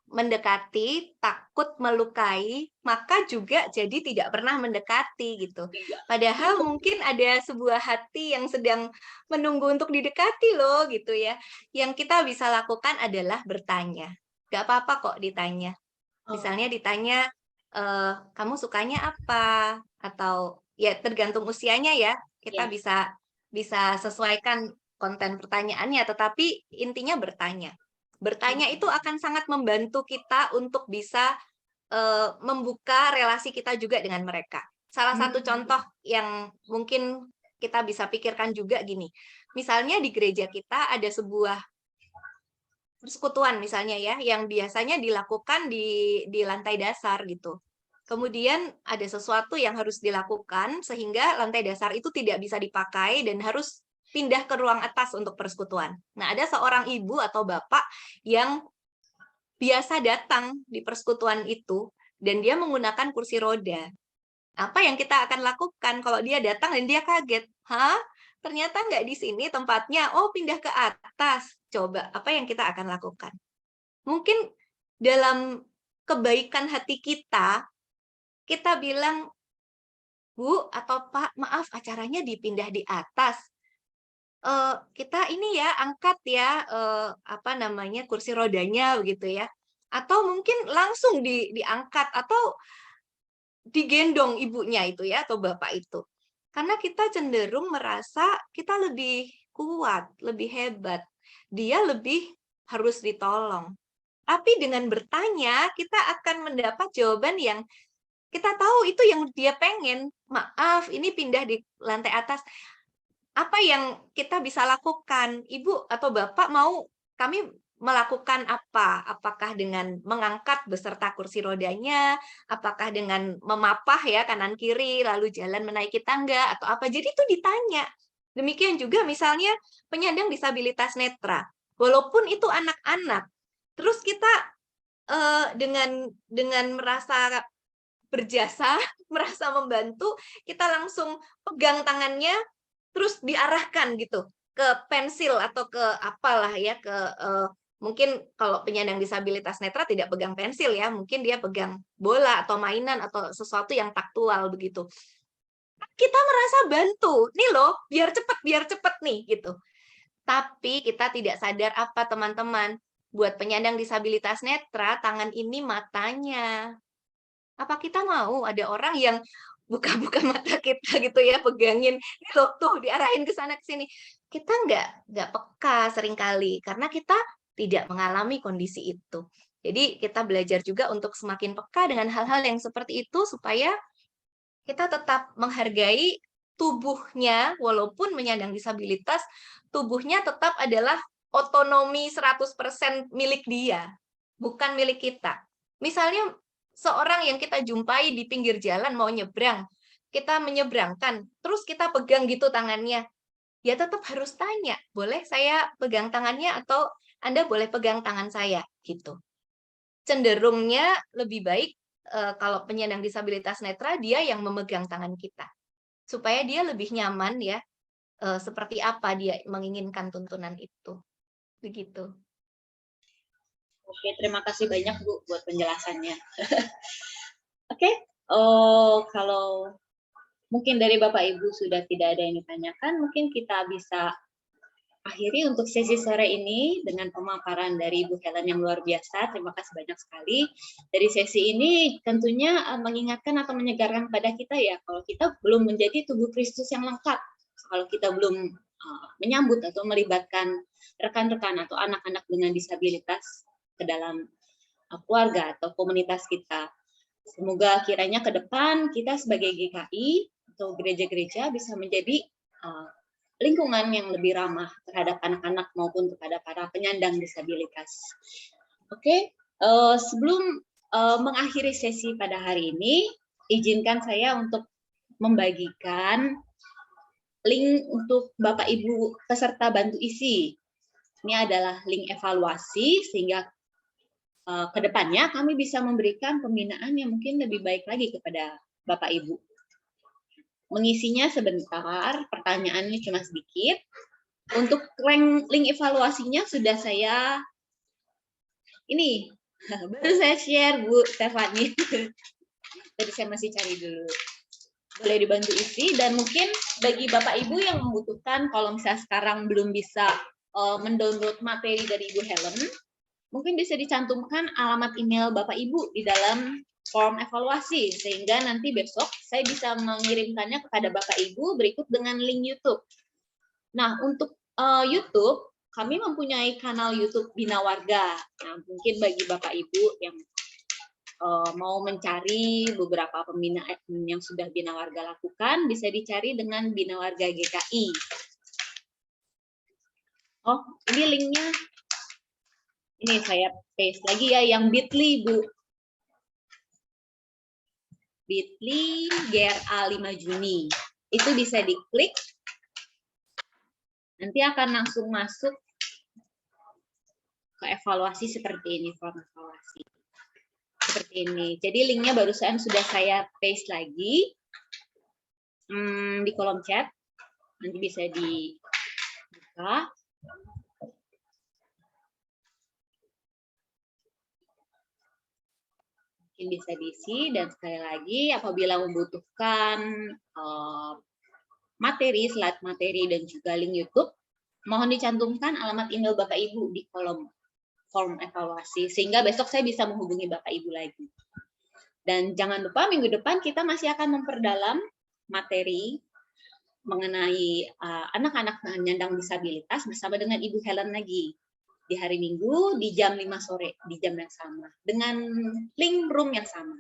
mendekati, takut melukai, maka juga jadi tidak pernah mendekati gitu. Padahal mungkin ada sebuah hati yang sedang menunggu untuk didekati loh gitu ya. Yang kita bisa lakukan adalah bertanya. Nggak apa-apa kok ditanya. Misalnya ditanya, kamu sukanya apa? Atau ya tergantung usianya ya. Kita bisa sesuaikan konten pertanyaannya, tetapi intinya bertanya. Bertanya itu akan sangat membantu kita untuk bisa membuka relasi kita juga dengan mereka. Salah satu contoh yang mungkin kita bisa pikirkan juga gini. Misalnya di gereja kita ada sebuah persekutuan misalnya ya, yang biasanya dilakukan di lantai dasar gitu. Kemudian ada sesuatu yang harus dilakukan sehingga lantai dasar itu tidak bisa dipakai dan harus pindah ke ruang atas untuk persekutuan. Nah, ada seorang ibu atau bapak yang biasa datang di persekutuan itu dan dia menggunakan kursi roda. Apa yang kita akan lakukan kalau dia datang dan dia kaget? Hah? Ternyata nggak di sini tempatnya. Oh, pindah ke atas. Coba, apa yang kita akan lakukan? Mungkin dalam kebaikan hati kita bilang, Bu atau Pak, maaf acaranya dipindah di atas. Kita ini ya, angkat ya, apa namanya, kursi rodanya begitu ya. Atau mungkin langsung diangkat atau digendong ibunya itu ya atau bapak itu. Karena kita cenderung merasa kita lebih kuat, lebih hebat. Dia lebih harus ditolong. Tapi dengan bertanya, kita akan mendapat jawaban yang kita tahu itu yang dia pengen. Maaf, ini pindah di lantai atas. Apa yang kita bisa lakukan? Ibu atau Bapak mau kami melakukan apa? Apakah dengan mengangkat beserta kursi rodanya? Apakah dengan memapah ya kanan kiri lalu jalan menaiki tangga atau apa? Jadi itu ditanya. Demikian juga misalnya penyandang disabilitas netra. Walaupun itu anak-anak, terus kita dengan merasa berjasa, merasa membantu, kita langsung pegang tangannya terus diarahkan gitu ke pensil atau ke apalah ya ke mungkin kalau penyandang disabilitas netra tidak pegang pensil ya, mungkin dia pegang bola atau mainan atau sesuatu yang taktual begitu. Kita merasa bantu, nih loh, biar cepet nih gitu. Tapi kita tidak sadar apa teman-teman, buat penyandang disabilitas netra, tangan ini matanya. Apa kita mau ada orang yang buka-buka mata kita gitu ya, pegangin, tuh diarahin ke sana ke sini. Kita nggak peka seringkali karena kita tidak mengalami kondisi itu. Jadi kita belajar juga untuk semakin peka dengan hal-hal yang seperti itu supaya kita tetap menghargai tubuhnya walaupun menyandang disabilitas, tubuhnya tetap adalah otonomi 100% milik dia, bukan milik kita. Misalnya seorang yang kita jumpai di pinggir jalan mau nyebrang, kita menyeberangkan, terus kita pegang gitu tangannya, ya tetap harus tanya, boleh saya pegang tangannya atau Anda boleh pegang tangan saya gitu. Cenderungnya lebih baik kalau penyandang disabilitas netra dia yang memegang tangan kita supaya dia lebih nyaman ya seperti apa dia menginginkan tuntunan itu begitu. Oke, terima kasih banyak Bu buat penjelasannya. Oke, oh kalau mungkin dari Bapak Ibu sudah tidak ada yang ditanyakan, mungkin kita bisa akhiri untuk sesi sore ini dengan pemaparan dari Ibu Helen yang luar biasa. Terima kasih banyak sekali. Dari sesi ini tentunya mengingatkan atau menyegarkan pada kita ya, kalau kita belum menjadi tubuh Kristus yang lengkap, kalau kita belum menyambut atau melibatkan rekan-rekan atau anak-anak dengan disabilitas ke dalam keluarga atau komunitas kita. Semoga kiranya ke depan kita sebagai GKI atau gereja-gereja bisa menjadi lingkungan yang lebih ramah terhadap anak-anak maupun kepada para penyandang disabilitas. Oke, sebelum mengakhiri sesi pada hari ini, izinkan saya untuk membagikan link untuk Bapak Ibu peserta bantu isi. Ini adalah link evaluasi sehingga ke depannya kami bisa memberikan pembinaan yang mungkin lebih baik lagi kepada Bapak Ibu. Mengisinya sebentar, pertanyaannya cuma sedikit. Untuk link evaluasinya sudah saya ini baru saya share Bu Stefani. Tadi saya masih cari dulu. Boleh dibantu isi dan mungkin bagi Bapak Ibu yang membutuhkan kalau misalnya sekarang belum bisa mendownload materi dari Ibu Helen, mungkin bisa dicantumkan alamat email Bapak Ibu di dalam form evaluasi sehingga nanti besok saya bisa mengirimkannya kepada Bapak Ibu berikut dengan link YouTube. Nah, untuk YouTube kami mempunyai kanal YouTube Bina Warga. Nah, mungkin bagi Bapak Ibu yang mau mencari beberapa pembinaan yang sudah Bina Warga lakukan, bisa dicari dengan Bina Warga GKI. Oh, ini linknya. Ini saya paste lagi ya yang Bitly, Bu. Bitly GRA 5 Juni. Itu bisa diklik. Nanti akan langsung masuk ke evaluasi seperti ini, form evaluasi. Seperti ini. Jadi linknya barusan sudah saya paste lagi di kolom chat. Nanti bisa dibuka. Mungkin bisa diisi, dan sekali lagi apabila membutuhkan materi, slide materi, dan juga link YouTube, mohon dicantumkan alamat email Bapak Ibu di kolom form evaluasi, sehingga besok saya bisa menghubungi Bapak Ibu lagi. Dan jangan lupa minggu depan kita masih akan memperdalam materi mengenai anak-anak penyandang disabilitas bersama dengan Ibu Helen lagi di hari Minggu di jam 5 sore, di jam yang sama, dengan link room yang sama.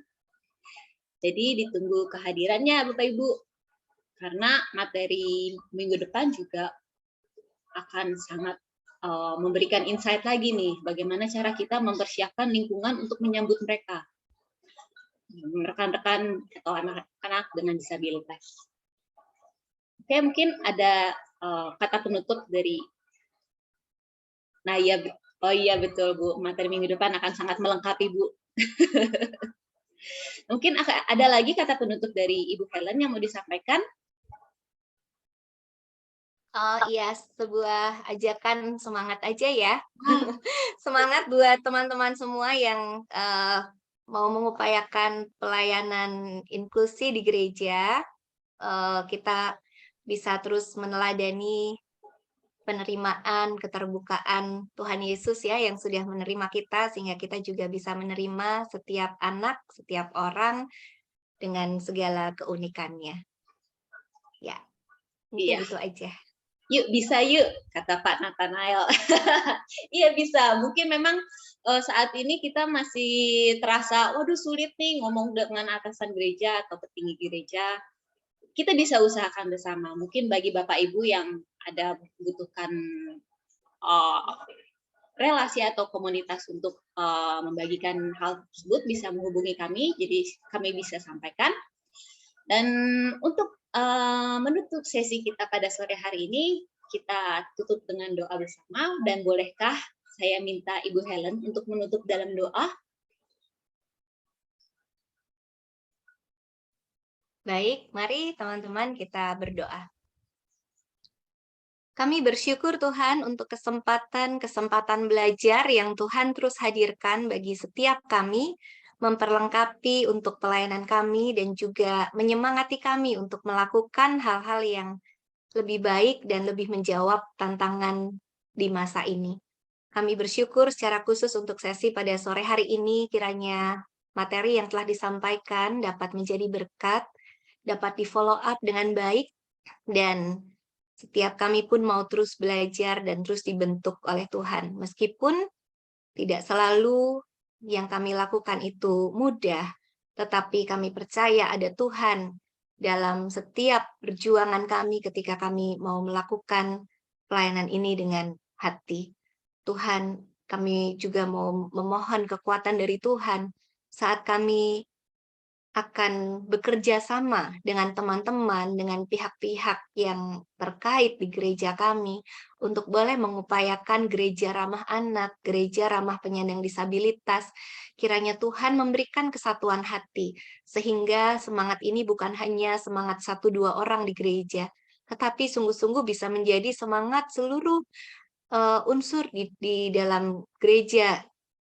Jadi ditunggu kehadirannya Bapak Ibu, karena materi minggu depan juga akan sangat memberikan insight lagi nih, bagaimana cara kita mempersiapkan lingkungan untuk menyambut mereka, rekan-rekan atau anak-anak dengan disabilitas. Oke, mungkin ada kata penutup dari Naya. Oh iya betul Bu, materi minggu depan akan sangat melengkapi Bu. Mungkin ada lagi kata penutup dari Ibu Helen yang mau disampaikan? Oh iya, sebuah ajakan semangat aja ya. Semangat buat teman-teman semua yang mau mengupayakan pelayanan inklusi di gereja. Kita bisa terus meneladani penerimaan, keterbukaan Tuhan Yesus ya, yang sudah menerima kita, sehingga kita juga bisa menerima setiap anak, setiap orang dengan segala keunikannya. Ya, mungkin itu aja. Yuk, bisa yuk, kata Pak Nathanael. Iya bisa, mungkin memang saat ini kita masih terasa, waduh sulit nih ngomong dengan atasan gereja atau petinggi gereja. Kita bisa usahakan bersama. Mungkin bagi Bapak Ibu yang ada membutuhkan relasi atau komunitas untuk membagikan hal tersebut, bisa menghubungi kami, jadi kami bisa sampaikan. Dan untuk menutup sesi kita pada sore hari ini, kita tutup dengan doa bersama, dan bolehkah saya minta Ibu Helen untuk menutup dalam doa? Baik, mari teman-teman kita berdoa. Kami bersyukur Tuhan untuk kesempatan belajar yang Tuhan terus hadirkan bagi setiap kami, memperlengkapi untuk pelayanan kami, dan juga menyemangati kami untuk melakukan hal-hal yang lebih baik dan lebih menjawab tantangan di masa ini. Kami bersyukur secara khusus untuk sesi pada sore hari ini, kiranya materi yang telah disampaikan dapat menjadi berkat, dapat di-follow up dengan baik, dan setiap kami pun mau terus belajar dan terus dibentuk oleh Tuhan. Meskipun tidak selalu yang kami lakukan itu mudah, tetapi kami percaya ada Tuhan dalam setiap perjuangan kami ketika kami mau melakukan pelayanan ini dengan hati. Tuhan, kami juga mau memohon kekuatan dari Tuhan saat kami akan bekerja sama dengan teman-teman, dengan pihak-pihak yang terkait di gereja kami, untuk boleh mengupayakan gereja ramah anak, gereja ramah penyandang disabilitas. Kiranya Tuhan memberikan kesatuan hati, sehingga semangat ini bukan hanya semangat 1-2 orang di gereja, tetapi sungguh-sungguh bisa menjadi semangat seluruh unsur di dalam gereja,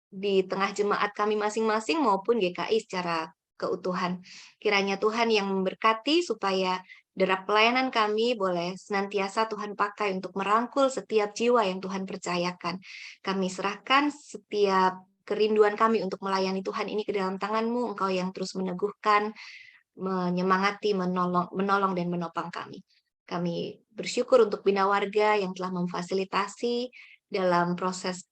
di tengah jemaat kami masing-masing maupun GKI secara keutuhan. Kiranya Tuhan yang memberkati supaya derap pelayanan kami boleh senantiasa Tuhan pakai untuk merangkul setiap jiwa yang Tuhan percayakan. Kami serahkan setiap kerinduan kami untuk melayani Tuhan ini ke dalam tangan-Mu, Engkau yang terus meneguhkan, menyemangati, menolong dan menopang kami. Kami bersyukur untuk Bina Warga yang telah memfasilitasi dalam proses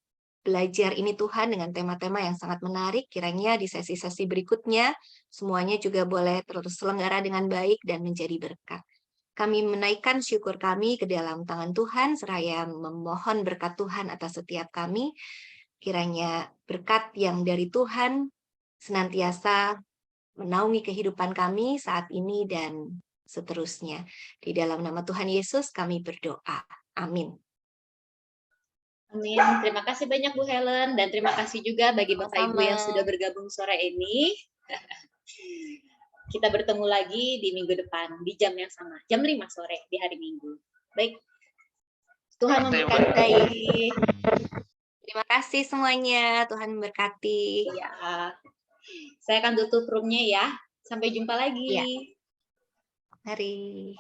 belajar ini Tuhan dengan tema-tema yang sangat menarik. Kiranya di sesi-sesi berikutnya semuanya juga boleh terselenggara dengan baik dan menjadi berkat. Kami menaikkan syukur kami ke dalam tangan Tuhan seraya memohon berkat Tuhan atas setiap kami. Kiranya berkat yang dari Tuhan senantiasa menaungi kehidupan kami saat ini dan seterusnya. Di dalam nama Tuhan Yesus kami berdoa. Amin. Amin. Terima kasih banyak Bu Helen dan terima kasih juga bagi Bapak Ibu yang sudah bergabung sore ini. Kita bertemu lagi di minggu depan di jam yang sama, jam 5 sore di hari Minggu. Baik. Tuhan memberkati. Terima kasih semuanya. Tuhan memberkati. Ya. Saya akan tutup room-nya ya. Sampai jumpa lagi. Ya. Mari.